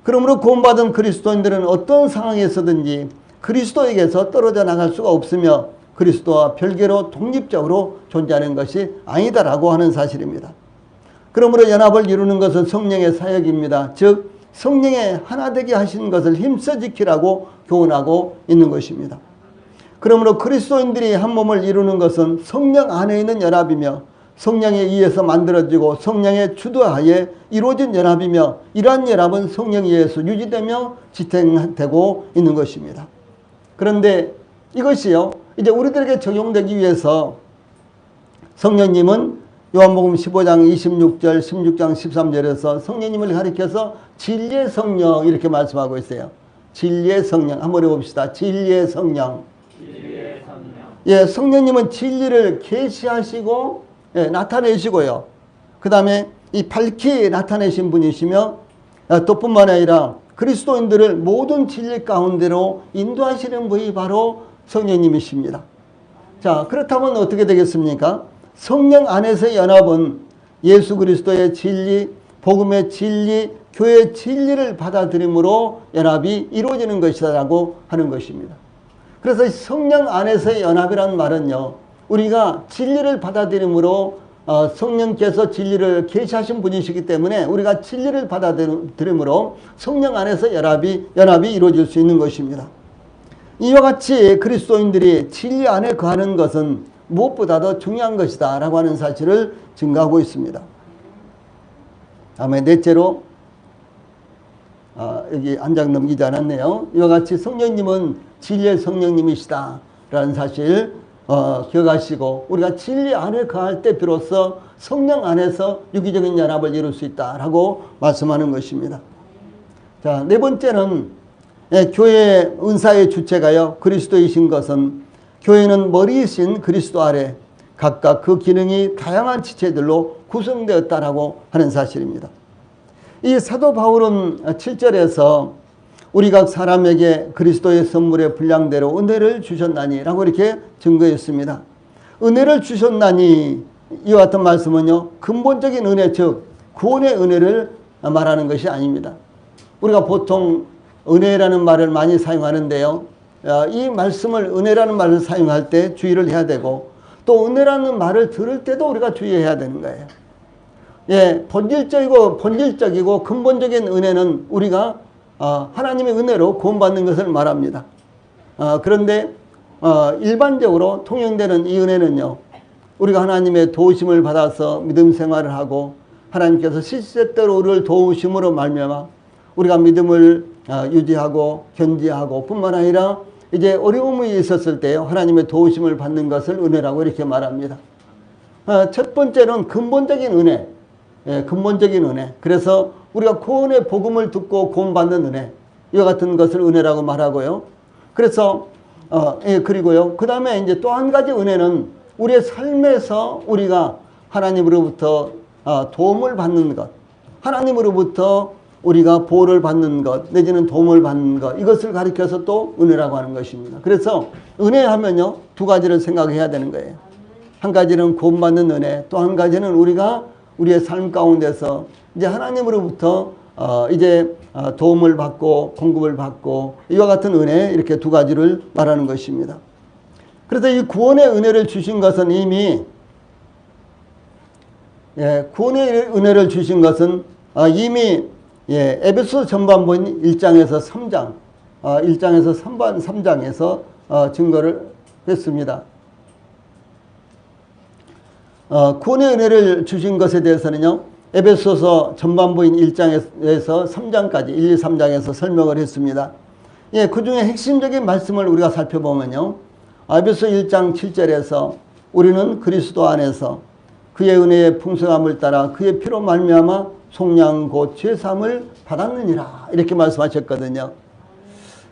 그러므로 구원받은 그리스도인들은 어떤 상황에서든지 그리스도에게서 떨어져 나갈 수가 없으며 그리스도와 별개로 독립적으로 존재하는 것이 아니다라고 하는 사실입니다. 그러므로 연합을 이루는 것은 성령의 사역입니다. 즉 성령의 하나 되게 하신 것을 힘써 지키라고 교훈하고 있는 것입니다. 그러므로 그리스도인들이 한 몸을 이루는 것은 성령 안에 있는 연합이며 성령에 의해서 만들어지고 성령의 주도하에 이루어진 연합이며 이러한 연합은 성령에 의해서 유지되며 지탱되고 있는 것입니다. 그런데 이것이요. 이제 우리들에게 적용되기 위해서 성령님은 요한복음 15장 26절, 16장 13절에서 성령님을 가리켜서 진리의 성령 이렇게 말씀하고 있어요. 진리의 성령. 한번 해봅시다. 진리의 성령. 진리의 성령. 예, 성령님은 진리를 계시하시고 예, 나타내시고요. 그 다음에 이 밝히 나타내신 분이시며 또 뿐만 아니라 그리스도인들을 모든 진리 가운데로 인도하시는 분이 바로 성령님이십니다. 자, 그렇다면 어떻게 되겠습니까? 성령 안에서의 연합은 예수 그리스도의 진리, 복음의 진리, 교회의 진리를 받아들임으로 연합이 이루어지는 것이라고 하는 것입니다. 그래서 성령 안에서의 연합이라는 말은요, 우리가 진리를 받아들임으로 성령께서 진리를 계시하신 분이시기 때문에 우리가 진리를 받아들임으로 성령 안에서 연합이 이루어질 수 있는 것입니다. 이와 같이 그리스도인들이 진리 안에 거하는 것은 무엇보다도 중요한 것이다 라고 하는 사실을 증거하고 있습니다. 다음에 넷째로 여기 한 장 넘기지 않았네요. 이와 같이 성령님은 진리의 성령님이시다 라는 사실 기억하시고 우리가 진리 안에 거할 때 비로소 성령 안에서 유기적인 연합을 이룰 수 있다라고 말씀하는 것입니다. 자, 네 번째는 교회의 은사의 주체가요 그리스도이신 것은 교회는 머리이신 그리스도 아래 각각 그 기능이 다양한 지체들로 구성되었다라고 하는 사실입니다. 이 사도 바울은 7절에서 우리 각 사람에게 그리스도의 선물의 분량대로 은혜를 주셨나니 라고 이렇게 증거했습니다. 은혜를 주셨나니 이와 같은 말씀은요 근본적인 은혜 즉 구원의 은혜를 말하는 것이 아닙니다. 우리가 보통 은혜라는 말을 많이 사용하는데요, 이 말씀을 은혜라는 말을 사용할 때 주의를 해야 되고 또 은혜라는 말을 들을 때도 우리가 주의해야 되는 거예요. 예, 본질적이고 근본적인 은혜는 우리가 하나님의 은혜로 구원받는 것을 말합니다. 그런데 일반적으로 통용되는 이 은혜는요, 우리가 하나님의 도우심을 받아서 믿음 생활을 하고 하나님께서 실제대로 우리를 도우심으로 말미암아 우리가 믿음을 유지하고 견지하고 뿐만 아니라 이제 어려움이 있었을 때 하나님의 도우심을 받는 것을 은혜라고 이렇게 말합니다. 첫 번째는 근본적인 은혜. 예, 근본적인 은혜. 그래서 우리가 구원의 복음을 듣고 구원받는 은혜, 이와 같은 것을 은혜라고 말하고요. 그래서 그리고요. 그 다음에 이제 또 한 가지 은혜는 우리의 삶에서 우리가 하나님으로부터 도움을 받는 것, 하나님으로부터 우리가 보호를 받는 것, 내지는 도움을 받는 것, 이것을 가리켜서 또 은혜라고 하는 것입니다. 그래서 은혜하면요 두 가지를 생각해야 되는 거예요. 한 가지는 구원받는 은혜, 또 한 가지는 우리가 우리의 삶 가운데서 이제 하나님으로부터 이제 도움을 받고 공급을 받고 이와 같은 은혜, 이렇게 두 가지를 말하는 것입니다. 그래서 이 구원의 은혜를 주신 것은 이미 구원의 은혜를 주신 것은 이미 에베소 전반부인 1장에서 3장 1장에서 3장에서 증거를 했습니다. 구원의 은혜를 주신 것에 대해서는요, 에베소서 전반부인 1장에서 3장까지 1, 2, 3장에서 설명을 했습니다. 예, 그 중에 핵심적인 말씀을 우리가 살펴보면요, 에베소 1장 7절에서 우리는 그리스도 안에서 그의 은혜의 풍성함을 따라 그의 피로 말미암아 속량 곧 죄사함을 받았느니라 이렇게 말씀하셨거든요.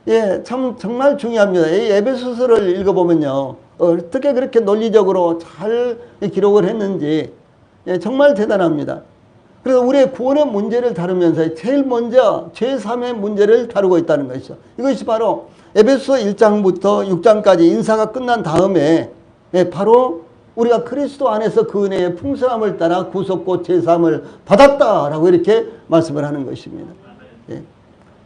예, 참 정말 중요합니다. 이 에베소서를 읽어보면요, 어떻게 그렇게 논리적으로 잘 기록을 했는지 정말 대단합니다. 그래서 우리의 구원의 문제를 다루면서 제일 먼저 죄사함의 문제를 다루고 있다는 것이죠. 이것이 바로 에베소 1장부터 6장까지 인사가 끝난 다음에 바로 우리가 그리스도 안에서 그 은혜의 풍성함을 따라 구속고 죄사함을 받았다라고 이렇게 말씀을 하는 것입니다. 예.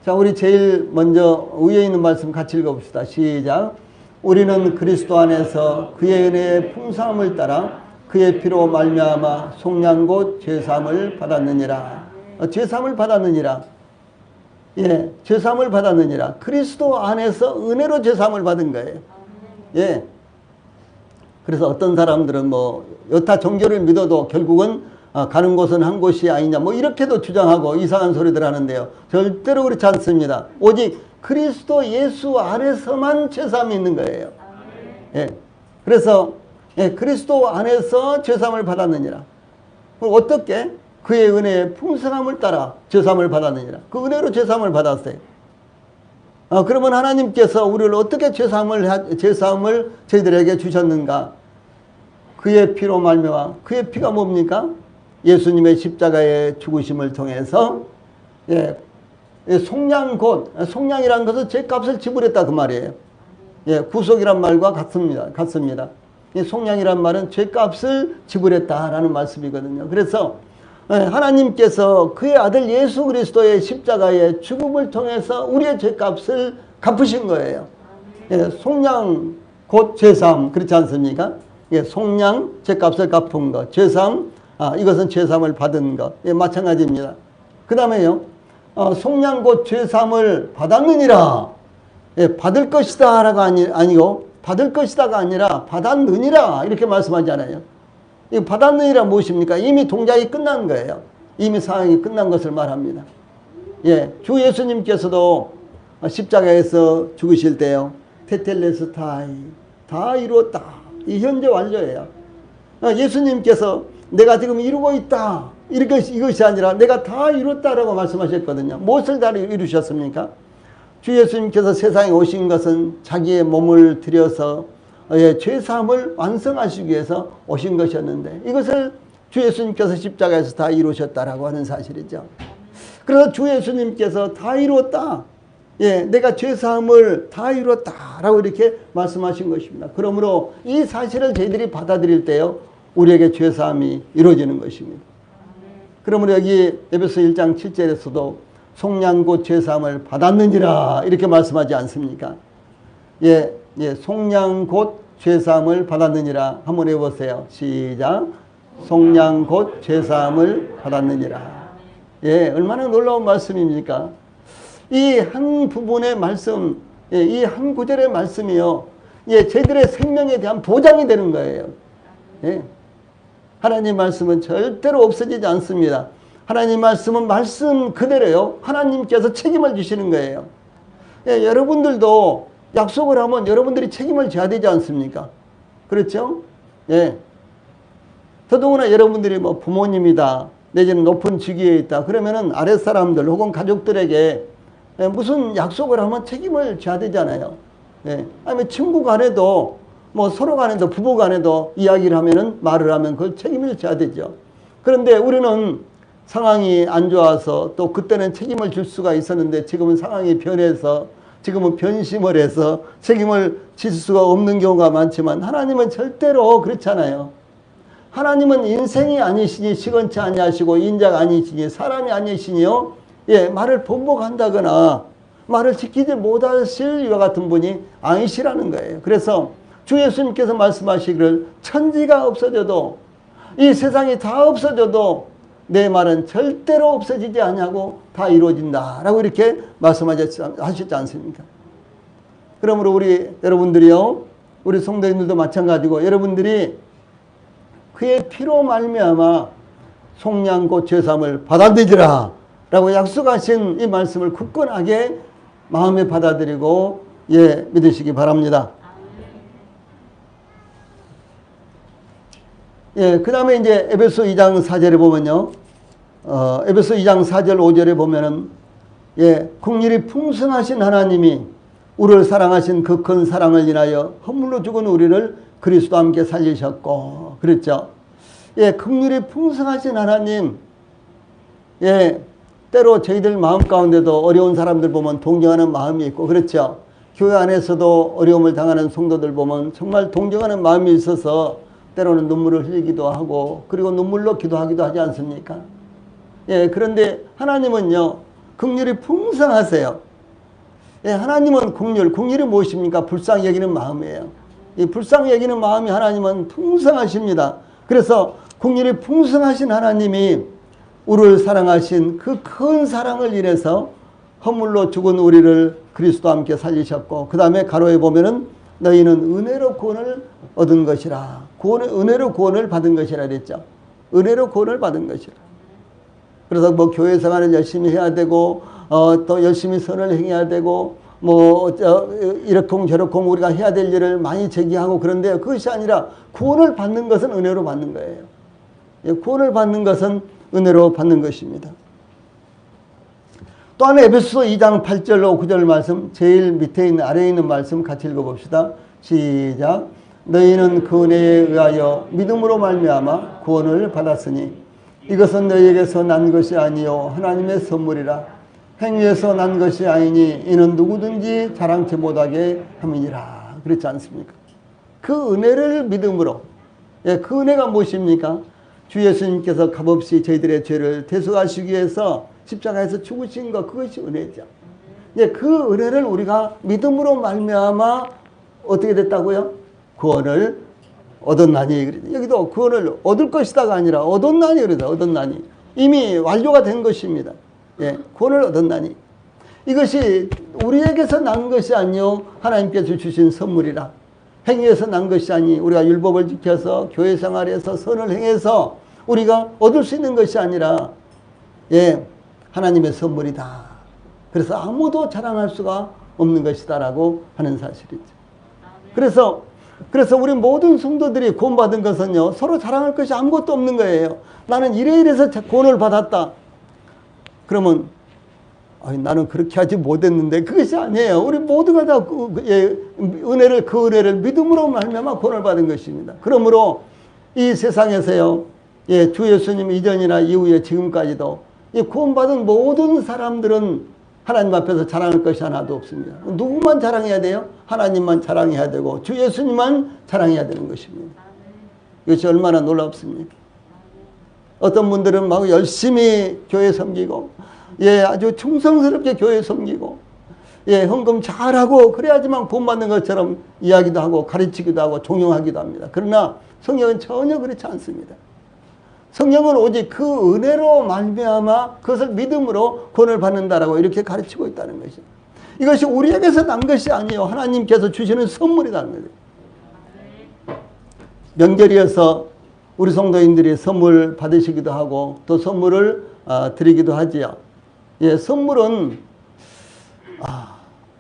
자, 우리 제일 먼저 위에 있는 말씀 같이 읽어봅시다. 시작. 우리는 그리스도 안에서 그의 은혜의 풍성함을 따라 그의 피로 말미암아 속량 곧 죄사함을 받았느니라. 죄사함을 받았느니라. 예, 죄사함을 받았느니라. 그리스도 안에서 은혜로 죄사함을 받은 거예요. 예. 그래서 어떤 사람들은 뭐 여타 종교를 믿어도 결국은 가는 곳은 한 곳이 아니냐 뭐 이렇게도 주장하고 이상한 소리들 하는데요. 절대로 그렇지 않습니다. 오직 그리스도 예수 안에서만 죄사함이 있는 거예요. 예. 그래서 그리스도 안에서 죄사함을 받았느니라. 어떻게? 그의 은혜의 풍성함을 따라 죄사함을 받았느니라. 그 은혜로 죄사함을 받았어요. 그러면 하나님께서 우리를 어떻게 죄사함을 저희들에게 주셨는가? 그의 피로 말미암아. 그의 피가 뭡니까? 예수님의 십자가의 죽으심을 통해서 속량이라는 것은 죄값을 지불했다 그 말이에요. 구속이란 말과 같습니다. 이 속량이란 말은 죄값을 지불했다라는 말씀이거든요. 그래서 하나님께서 그의 아들 예수 그리스도의 십자가의 죽음을 통해서 우리의 죄값을 갚으신 거예요. 속량 곧 죄사함, 그렇지 않습니까? 속량, 죄값을 갚은 것, 죄사함, 이것은 죄사함을 받은 것, 마찬가지입니다. 그 다음에요, 속량 곧 죄사함을 받았느니라. 받을 것이다 라가 아니고 받을 것이다가 아니라 받았느니라 이렇게 말씀하잖아요. 이 받았느니라 무엇입니까? 이미 동작이 끝난 거예요. 이미 상황이 끝난 것을 말합니다. 주 예수님께서도 십자가에서 죽으실 때요, 테텔레스타이, 다 이루었다. 이 현재 완료예요. 예수님께서 내가 지금 이루고 있다, 이것이 아니라 내가 다 이뤘다라고 말씀하셨거든요. 무엇을 다 이루셨습니까? 주 예수님께서 세상에 오신 것은 자기의 몸을 들여서 죄사함을 완성하시기 위해서 오신 것이었는데, 이것을 주 예수님께서 십자가에서 다 이루셨다라고 하는 사실이죠. 그래서 주 예수님께서 다 이루었다, 내가 죄사함을 다 이루었다라고 이렇게 말씀하신 것입니다. 그러므로 이 사실을 저희들이 받아들일 때요, 우리에게 죄사함이 이루어지는 것입니다. 그러므로 여기 에베소 1장 7절에서도 속량 곧 죄사함을 받았느니라 이렇게 말씀하지 않습니까? 속량 곧 죄사함을 받았느니라. 한번 해보세요. 시작. 속량 곧 죄사함을 받았느니라. 얼마나 놀라운 말씀입니까? 이 한 부분의 말씀, 이 한 구절의 말씀이요, 저희들의 생명에 대한 보장이 되는 거예요. 하나님 말씀은 절대로 없어지지 않습니다. 하나님 말씀은 말씀 그대로요, 하나님께서 책임을 주시는 거예요. 여러분들도 약속을 하면 여러분들이 책임을 져야 되지 않습니까? 그렇죠? 더더구나 여러분들이 뭐 부모님이다, 내지는 높은 직위에 있다, 그러면은 아랫사람들 혹은 가족들에게 무슨 약속을 하면 책임을 져야 되잖아요. 아니면 친구 간에도, 뭐 서로 간에도, 부부 간에도 이야기를 하면은, 말을 하면 그걸 책임을 져야 되죠. 그런데 우리는 상황이 안 좋아서, 또 그때는 책임을 줄 수가 있었는데 지금은 상황이 변해서, 지금은 변심을 해서 책임을 질 수가 없는 경우가 많지만, 하나님은 절대로 그렇잖아요. 하나님은 인생이 아니시니 시건치 아니하시고 인자가 아니시니 사람이 아니시니요, 말을 번복한다거나 말을 지키지 못하실 이와 같은 분이 아니시라는 거예요. 그래서 주 예수님께서 말씀하시기를, 천지가 없어져도, 이 세상이 다 없어져도 내 말은 절대로 없어지지 아니하고 다 이루어진다라고 이렇게 말씀하셨지 않습니까? 그러므로 여러분들이요, 우리 성도님들도 마찬가지고, 여러분들이 그의 피로 말미암아 속량 곧 죄사함을 받아들이라 라고 약속하신 이 말씀을 굳건하게 마음에 받아들이고 믿으시기 바랍니다. 그 다음에 이제 에베소 2장 4절에 보면요, 에베소 2장 4절 5절에 보면은, 긍휼이 풍성하신 하나님이 우리를 사랑하신 그 큰 사랑을 인하여 허물로 죽은 우리를 그리스도와 함께 살리셨고, 그랬죠. 긍휼이 풍성하신 하나님, 때로 저희들 마음 가운데도 어려운 사람들 보면 동정하는 마음이 있고, 그렇죠. 교회 안에서도 어려움을 당하는 성도들 보면 정말 동정하는 마음이 있어서 때로는 눈물을 흘리기도 하고, 그리고 눈물로 기도하기도 하지 않습니까? 그런데 하나님은요, 긍휼이 풍성하세요. 하나님은 긍휼이 무엇입니까? 불쌍히 여기는 마음이에요. 이 불쌍히 여기는 마음이 하나님은 풍성하십니다. 그래서 긍휼이 풍성하신 하나님이 우리를 사랑하신 그 큰 사랑을 인해서 허물로 죽은 우리를 그리스도와 함께 살리셨고, 그 다음에 가로에 보면은 너희는 은혜로 구원을 얻은 것이라. 은혜로 구원을 받은 것이라 그랬죠. 은혜로 구원을 받은 것이라. 그래서 뭐 교회 생활을 열심히 해야 되고, 또 열심히 선을 행해야 되고, 이렇쿵 저렇쿵 우리가 해야 될 일을 많이 제기하고 그런데요. 그것이 아니라 구원을 받는 것은 은혜로 받는 거예요. 구원을 받는 것은 은혜로 받는 것입니다. 또 하나 에베소서 2장 8절로 9절 말씀, 제일 밑에 있는 아래에 있는 말씀 같이 읽어봅시다. 시작. 너희는 그 은혜에 의하여 믿음으로 말미암아 구원을 받았으니 이것은 너희에게서 난 것이 아니요 하나님의 선물이라. 행위에서 난 것이 아니니 이는 누구든지 자랑치 못하게 함이니라. 그렇지 않습니까? 그 은혜를 믿음으로. 그 은혜가 무엇입니까? 주 예수님께서 값없이 저희들의 죄를 대속하시기 위해서 십자가에서 죽으신 것, 그것이 은혜죠. 그 은혜를 우리가 믿음으로 말미암아 어떻게 됐다고요? 구원을 얻었나니. 여기도 구원을 얻을 것이다가 아니라 얻었나니 그러죠. 얻었나니. 이미 완료가 된 것입니다. 구원을 얻었나니. 이것이 우리에게서 난 것이 아니요 하나님께서 주신 선물이라. 행위에서 난 것이 아니 우리가 율법을 지켜서 교회 생활에서 선을 행해서 우리가 얻을 수 있는 것이 아니라 하나님의 선물이다. 그래서 아무도 자랑할 수가 없는 것이다라고 하는 사실이죠. 그래서 우리 모든 성도들이 구원받은 것은요 서로 자랑할 것이 아무것도 없는 거예요. 나는 이래서 구원을 받았다. 그러면 나는 그렇게 하지 못했는데, 그것이 아니에요. 우리 모두가 다 그 은혜를 믿음으로 말미암아 구원을 받은 것입니다. 그러므로 이 세상에서요 주 예수님 이전이나 이후에 지금까지도 이 구원받은 모든 사람들은 하나님 앞에서 자랑할 것이 하나도 없습니다. 누구만 자랑해야 돼요? 하나님만 자랑해야 되고 주 예수님만 자랑해야 되는 것입니다. 이것이 얼마나 놀랍습니까? 어떤 분들은 막 열심히 교회 섬기고 아주 충성스럽게 교회 섬기고 헌금 잘하고 그래야지만 구원받는 것처럼 이야기도 하고 가르치기도 하고 종용하기도 합니다. 그러나 성경은 전혀 그렇지 않습니다. 성경은 오직 그 은혜로 말미암아 그것을 믿음으로 구원을 받는다라고 이렇게 가르치고 있다는 것이죠. 이것이 우리에게서 난 것이 아니에요. 하나님께서 주시는 선물이라는 거예요. 명절이어서 우리 성도인들이 선물 받으시기도 하고 또 선물을 드리기도 하지요. 선물은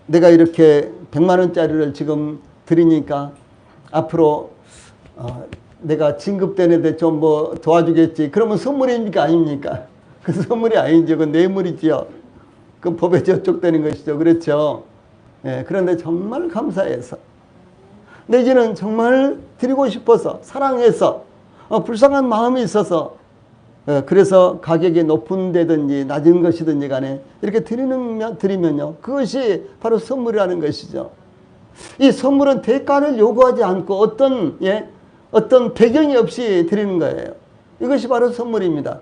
내가 이렇게 100만 원짜리를 지금 드리니까 앞으로 내가 진급되는 데 좀 도와주겠지. 그러면 선물입니까? 아닙니까? 그 선물이 아니죠. 그 뇌물이지요. 그 법에 저촉되는 것이죠. 그렇죠. 그런데 정말 감사해서 내지는 정말 드리고 싶어서 사랑해서 불쌍한 마음이 있어서 그래서 가격이 높은 데든지 낮은 것이든지 간에 이렇게 드리면요 그것이 바로 선물이라는 것이죠. 이 선물은 대가를 요구하지 않고 어떤 배경이 없이 드리는 거예요. 이것이 바로 선물입니다.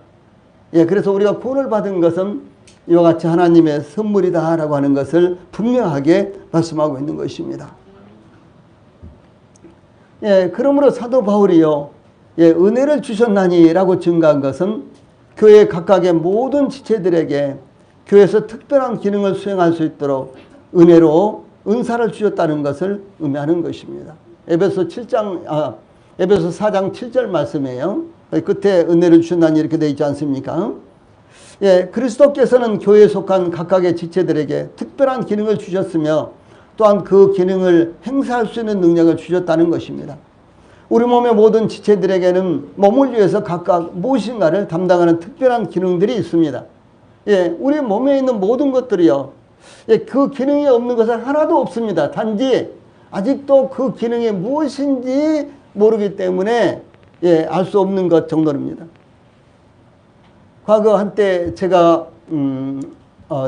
그래서 우리가 구원을 받은 것은 이와 같이 하나님의 선물이다라고 하는 것을 분명하게 말씀하고 있는 것입니다. 그러므로 사도 바울이요 은혜를 주셨나니라고 증가한 것은 교회 각각의 모든 지체들에게 교회에서 특별한 기능을 수행할 수 있도록 은혜로 은사를 주셨다는 것을 의미하는 것입니다. 에베소 4장 7절 말씀이에요. 끝에 은혜를 주셨나니 이렇게 되어 있지 않습니까? 그리스도께서는 교회에 속한 각각의 지체들에게 특별한 기능을 주셨으며 또한 그 기능을 행사할 수 있는 능력을 주셨다는 것입니다. 우리 몸의 모든 지체들에게는 몸을 위해서 각각 무엇인가를 담당하는 특별한 기능들이 있습니다. 우리 몸에 있는 모든 것들이요. 그 기능이 없는 것은 하나도 없습니다. 단지 아직도 그 기능이 무엇인지 모르기 때문에 알 수 없는 것 정도입니다. 과거 한때 제가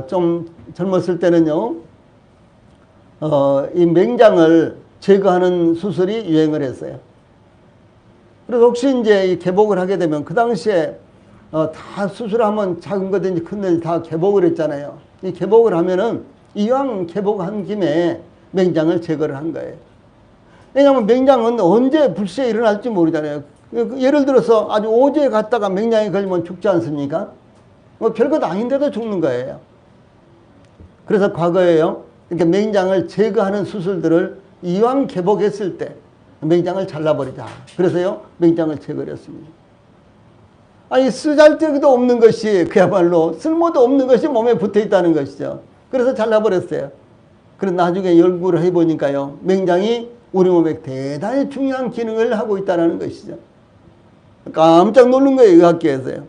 좀 젊었을 때는요. 이 맹장을 제거하는 수술이 유행을 했어요. 그래서 혹시 이제 이 개복을 하게 되면 그 당시에 다 수술하면 작은 거든지 큰 거든지 다 개복을 했잖아요. 이 개복을 하면은 이왕 개복한 김에 맹장을 제거를 한 거예요. 왜냐하면 맹장은 언제 불시에 일어날지 모르잖아요. 예를 들어서 아주 오지에 갔다가 맹장이 걸리면 죽지 않습니까? 별것 아닌데도 죽는 거예요. 그래서 과거에요. 이렇게 맹장을 제거하는 수술들을 이왕 개복했을 때 맹장을 잘라버리자. 그래서요 맹장을 제거했습니다. 아니 쓰잘데기도 없는 것이 그야말로 쓸모도 없는 것이 몸에 붙어 있다는 것이죠. 그래서 잘라버렸어요. 그래서 나중에 연구를 해보니까요, 맹장이 우리 몸에 대단히 중요한 기능을 하고 있다는 것이죠. 깜짝 놀란 거예요, 의학계에서요.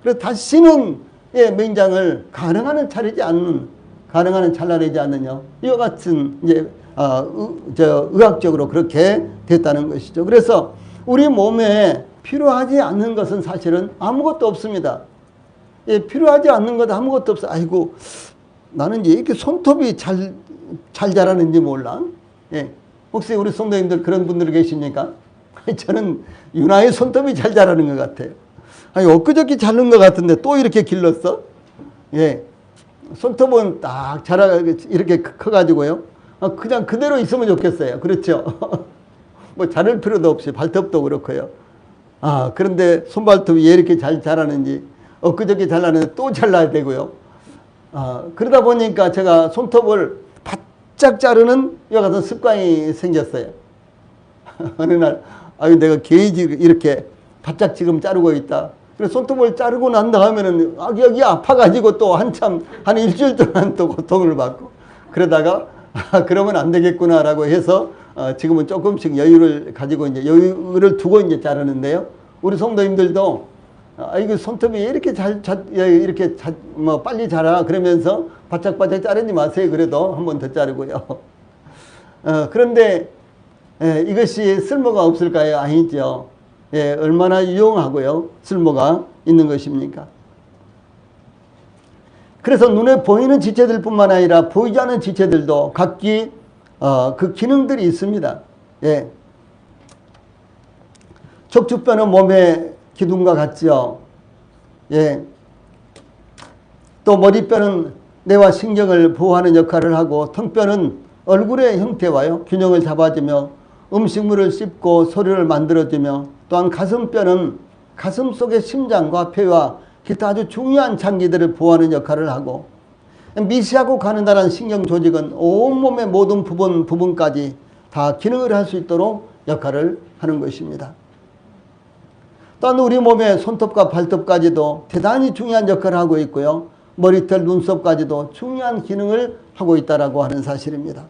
그래서 다시는 맹장을 가능한 한 잘라내지 않느냐, 이와 같은 이제 의학적으로 그렇게 됐다는 것이죠. 그래서 우리 몸에 필요하지 않는 것은 사실은 아무것도 없습니다. 필요하지 않는 것 아무것도 없어. 아이고, 나는 이렇게 손톱이 잘 자라는지 몰라. 혹시 우리 성도님들 그런 분들 계십니까? 저는 유난히 손톱이 잘 자라는 것 같아요. 아니, 엊그저께 자른 것 같은데 또 이렇게 길렀어? 손톱은 딱 이렇게 커가지고요. 그냥 그대로 있으면 좋겠어요. 그렇죠? 뭐 자를 필요도 없이 발톱도 그렇고요. 그런데 손발톱이 왜 이렇게 잘 자라는지 엊그저께 잘랐는데 또 잘라야 되고요. 그러다 보니까 제가 손톱을 바짝 자르는 이와 같은 습관이 생겼어요. 어느 날, 내가 게이지 이렇게 바짝 지금 자르고 있다. 그래서 손톱을 자르고 난 다음에는 여기 아파가지고 또 한참, 한 일주일 동안 또 고통을 받고, 그러다가, 그러면 안 되겠구나라고 해서, 지금은 조금씩 여유를 가지고 이제 여유를 두고 이제 자르는데요. 우리 성도님들도, 이거 손톱이 이렇게 빨리 자라. 그러면서 바짝바짝 자르지 마세요. 그래도 한 번 더 자르고요. 그런데, 이것이 쓸모가 없을까요? 아니죠. 얼마나 유용하고요. 쓸모가 있는 것입니까? 그래서 눈에 보이는 지체들 뿐만 아니라 보이지 않는 지체들도 각기 그 기능들이 있습니다. 척추뼈는 몸의 기둥과 같죠. 또 머리뼈는 뇌와 신경을 보호하는 역할을 하고, 턱뼈는 얼굴의 형태와요, 균형을 잡아주며 음식물을 씹고 소리를 만들어주며, 또한 가슴뼈는 가슴 속의 심장과 폐와 기타 아주 중요한 장기들을 보호하는 역할을 하고, 미시하고 가느다란 신경 조직은 온몸의 모든 부분까지 다 기능을 할 수 있도록 역할을 하는 것입니다. 또한 우리 몸의 손톱과 발톱까지도 대단히 중요한 역할을 하고 있고요. 머리털, 눈썹까지도 중요한 기능을 하고 있다고 하는 사실입니다.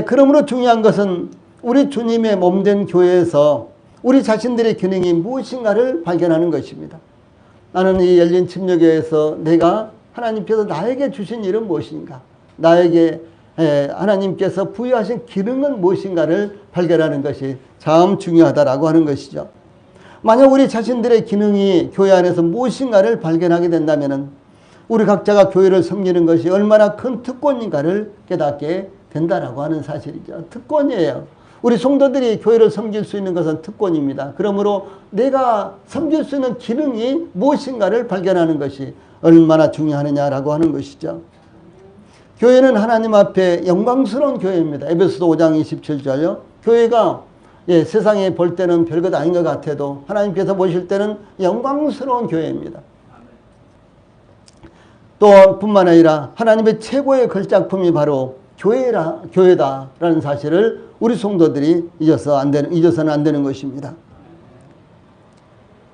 그러므로 중요한 것은 우리 주님의 몸된 교회에서 우리 자신들의 기능이 무엇인가를 발견하는 것입니다. 나는 이 열린 침례교회에서 내가 하나님께서 나에게 주신 일은 무엇인가? 나에게 하나님께서 부여하신 기능은 무엇인가를 발견하는 것이 참 중요하다라고 하는 것이죠. 만약 우리 자신들의 기능이 교회 안에서 무엇인가를 발견하게 된다면 우리 각자가 교회를 섬기는 것이 얼마나 큰 특권인가를 깨닫게 된다라고 하는 사실이죠. 특권이에요. 우리 성도들이 교회를 섬길 수 있는 것은 특권입니다. 그러므로 내가 섬길 수 있는 기능이 무엇인가를 발견하는 것이 얼마나 중요하느냐라고 하는 것이죠. 교회는 하나님 앞에 영광스러운 교회입니다. 에베소서 5장 27절요. 교회가 세상에 볼 때는 별것 아닌 것 같아도 하나님께서 보실 때는 영광스러운 교회입니다. 또 뿐만 아니라 하나님의 최고의 걸작품이 바로 교회다라는 사실을 우리 성도들이 잊어서는 안 되는 것입니다.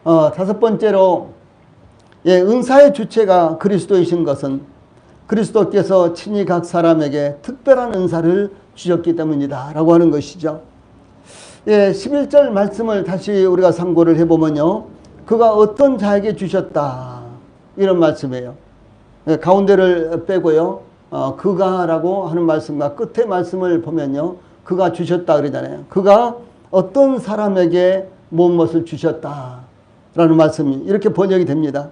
다섯 번째로, 은사의 주체가 그리스도이신 것은 그리스도께서 친히 각 사람에게 특별한 은사를 주셨기 때문이다 라고 하는 것이죠. 11절 말씀을 다시 우리가 상고를 해보면요, 그가 어떤 자에게 주셨다 이런 말씀이에요. 가운데를 빼고요, 그가라고 하는 말씀과 끝의 말씀을 보면요, 그가 주셨다 그러잖아요. 그가 어떤 사람에게 무엇을 주셨다라는 말씀이 이렇게 번역이 됩니다.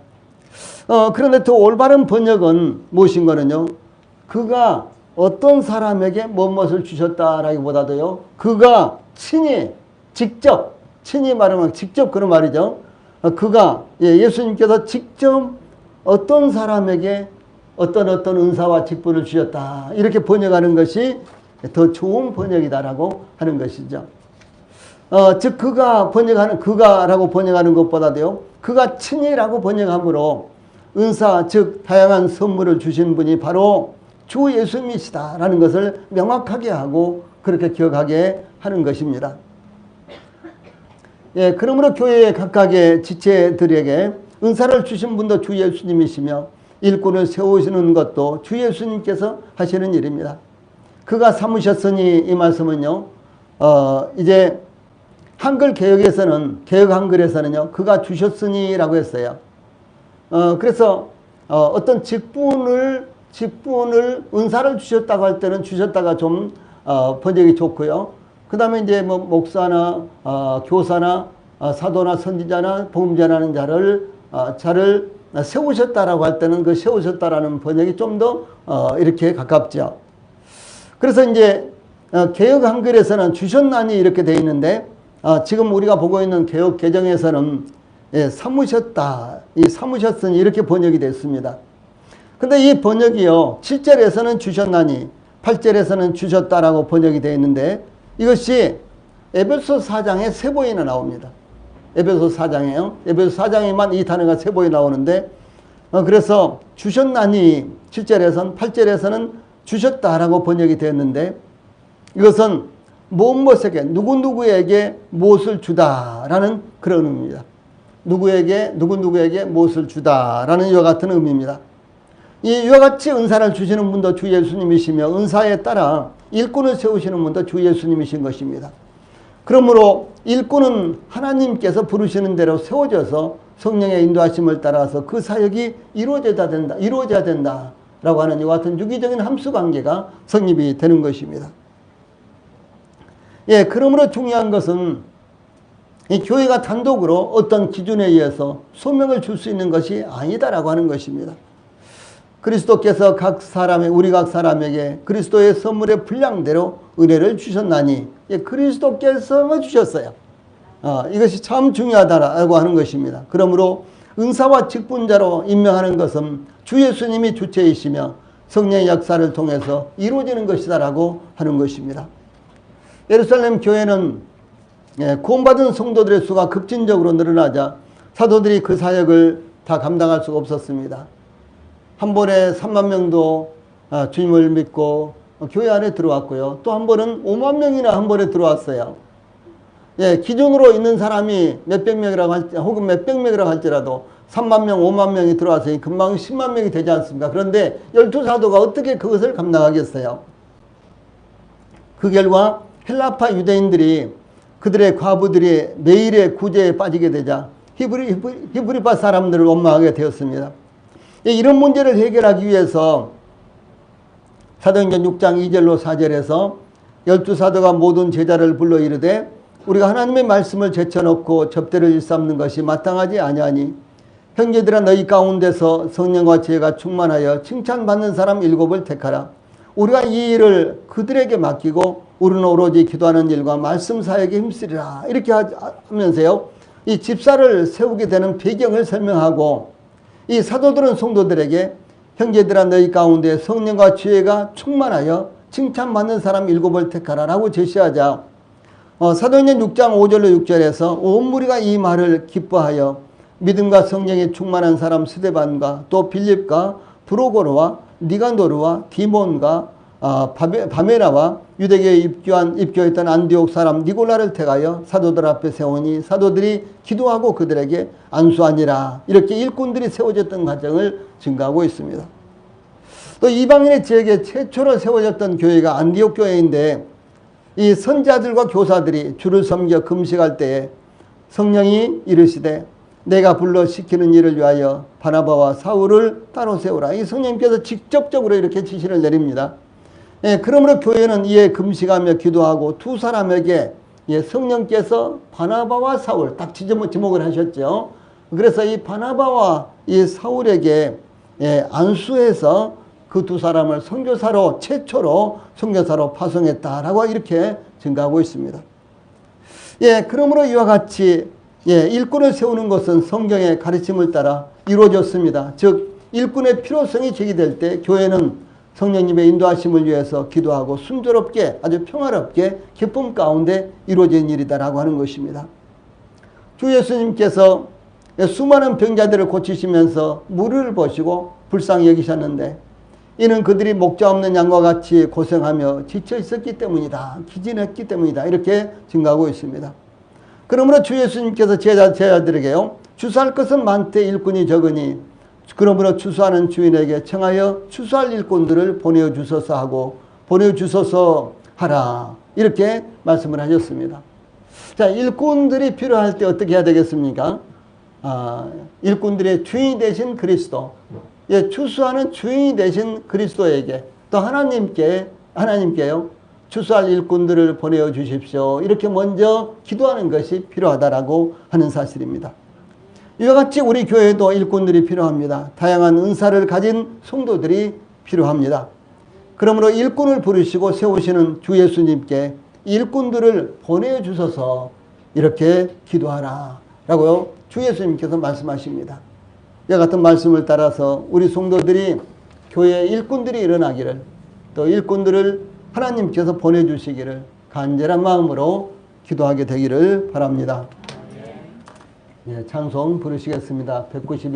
그런데 더 올바른 번역은 무엇인가는요, 그가 어떤 사람에게 무엇을 주셨다라기보다도요, 그가 친히 말하면 직접 그런 말이죠. 그가, 예수님께서 직접 어떤 사람에게 어떤 은사와 직분을 주셨다 이렇게 번역하는 것이 더 좋은 번역이다라고 하는 것이죠. 즉 그가라고 번역하는 것보다도요, 그가 친히라고 번역함으로 은사, 즉 다양한 선물을 주신 분이 바로 주 예수님이시다라는 것을 명확하게 하고 그렇게 기억하게 하는 것입니다. 그러므로 교회의 각각의 지체들에게 은사를 주신 분도 주 예수님이시며 일꾼을 세우시는 것도 주 예수님께서 하시는 일입니다. 그가 삼으셨으니 이 말씀은요, 이제 한글 개혁에서는, 개혁 한글에서는요, 그가 주셨으니라고 했어요. 그래서 어떤 직분을 은사를 주셨다고 할 때는 주셨다가 좀 번역이 좋고요. 그 다음에 이제 뭐 목사나 교사나 사도나 선지자나 복음전하는 자를 세우셨다라고 할 때는 그 세우셨다라는 번역이 좀 더 이렇게 가깝죠. 그래서 이제 개혁 한글에서는 주셨나니 이렇게 되어 있는데, 지금 우리가 보고 있는 개혁 개정에서는 삼으셨다, 이 삼으셨으니 이렇게 번역이 됐습니다. 근데 이 번역이요, 7절에서는 주셨나니 8절에서는 주셨다라고 번역이 되어 있는데, 이것이 에베소 4장에 3번이나 나옵니다. 에베소 4장에요. 에베소 4장에만 이 단어가 3번이 나오는데, 그래서 주셨나니 7절에서는, 8절에서는 주셨다라고 번역이 되었는데, 이것은 무엇에게, 누구누구에게 무엇을 주다라는 그런 의미입니다. 누구누구에게 무엇을 주다라는 이와 같은 의미입니다. 이와 같이 은사를 주시는 분도 주 예수님이시며, 은사에 따라 일꾼을 세우시는 분도 주 예수님이신 것입니다. 그러므로 일꾼은 하나님께서 부르시는 대로 세워져서 성령의 인도하심을 따라서 그 사역이 이루어져야 된다라고 하는 이와 같은 유기적인 함수관계가 성립이 되는 것입니다. 그러므로 중요한 것은 이 교회가 단독으로 어떤 기준에 의해서 소명을 줄 수 있는 것이 아니다라고 하는 것입니다. 그리스도께서 우리 각 사람에게 그리스도의 선물의 분량대로 은혜를 주셨나니, 그리스도께서 주셨어요. 이것이 참 중요하다라고 하는 것입니다. 그러므로 은사와 직분자로 임명하는 것은 주 예수님이 주체이시며 성령의 역사를 통해서 이루어지는 것이다라고 하는 것입니다. 예루살렘 교회는 구원받은 성도들의 수가 급진적으로 늘어나자 사도들이 그 사역을 다 감당할 수가 없었습니다. 한 번에 3만 명도 주님을 믿고 교회 안에 들어왔고요. 또 한 번은 5만 명이나 한 번에 들어왔어요. 기준으로 있는 사람이 몇백 명이라고 혹은 몇백 명이라고 할지라도 3만 명, 5만 명이 들어왔으니 금방 10만 명이 되지 않습니까? 그런데 12사도가 어떻게 그것을 감당하겠어요? 그 결과 헬라파 유대인들이 그들의 과부들이 매일의 구제에 빠지게 되자 히브리파 사람들을 원망하게 되었습니다. 이런 문제를 해결하기 위해서 사도행전 6장 2절로 4절에서 12사도가 모든 제자를 불러 이르되 우리가 하나님의 말씀을 제쳐놓고 접대를 일삼는 것이 마땅하지 아니하니 형제들아 너희 가운데서 성령과 지혜가 충만하여 칭찬받는 사람 7을 택하라. 우리가 이 일을 그들에게 맡기고 우리는 오로지 기도하는 일과 말씀 사역에 힘쓰리라. 이렇게 하면서요, 이 집사를 세우게 되는 배경을 설명하고, 이 사도들은 성도들에게 형제들아 너희 가운데 성령과 지혜가 충만하여 칭찬받는 사람 7을 택하라 라고 제시하자, 사도행전 6장 5절로 6절에서 온 무리가 이 말을 기뻐하여 믿음과 성령에 충만한 사람 스데반과 또 빌립과 브로고로와 니간도르와 디몬과 바메나와 유대교에 입교했던 안디옥 사람 니골라를 택하여 사도들 앞에 세우니 사도들이 기도하고 그들에게 안수하니라. 이렇게 일꾼들이 세워졌던 과정을 증가하고 있습니다. 또 이방인의 지역에 최초로 세워졌던 교회가 안디옥 교회인데, 이 선자들과 교사들이 주를 섬겨 금식할 때에 성령이 이르시되 내가 불러 시키는 일을 위하여 바나바와 사울을 따로 세우라. 이 성령님께서 직접적으로 이렇게 지시를 내립니다. 그러므로 교회는 이에 금식하며 기도하고 두 사람에게 성령께서 바나바와 사울 딱 지목을 하셨죠. 그래서 이 바나바와 이 사울에게 안수해서 그 두 사람을 선교사로 최초로 선교사로 파송했다라고 이렇게 증가하고 있습니다. 그러므로 이와 같이 일꾼을 세우는 것은 성경의 가르침을 따라 이루어졌습니다. 즉 일꾼의 필요성이 제기될 때 교회는 성령님의 인도하심을 위해서 기도하고 순조롭게 아주 평화롭게 기쁨 가운데 이루어진 일이다라고 하는 것입니다. 주 예수님께서 수많은 병자들을 고치시면서 무리를 보시고 불쌍히 여기셨는데 이는 그들이 목자 없는 양과 같이 고생하며 지쳐 있었기 때문이다. 기진했기 때문이다. 이렇게 증가하고 있습니다. 그러므로 주 예수님께서 제자들에게요, 추수할 것은 많되 일꾼이 적으니 그러므로 추수하는 주인에게 청하여 추수할 일꾼들을 보내어 주소서 하고 보내주소서 하라. 이렇게 말씀을 하셨습니다. 자, 일꾼들이 필요할 때 어떻게 해야 되겠습니까? 일꾼들의 주인이 되신 그리스도, 예, 추수하는 주인이 되신 그리스도에게 또 하나님께요, 추수할 일꾼들을 보내어 주십시오. 이렇게 먼저 기도하는 것이 필요하다라고 하는 사실입니다. 이와 같이 우리 교회도 일꾼들이 필요합니다. 다양한 은사를 가진 성도들이 필요합니다. 그러므로 일꾼을 부르시고 세우시는 주 예수님께 일꾼들을 보내주셔서 이렇게 기도하라 라고요, 주 예수님께서 말씀하십니다. 이와 같은 말씀을 따라서 우리 성도들이 교회에 일꾼들이 일어나기를, 또 일꾼들을 하나님께서 보내주시기를 간절한 마음으로 기도하게 되기를 바랍니다. 예, 찬송 부르시겠습니다. 192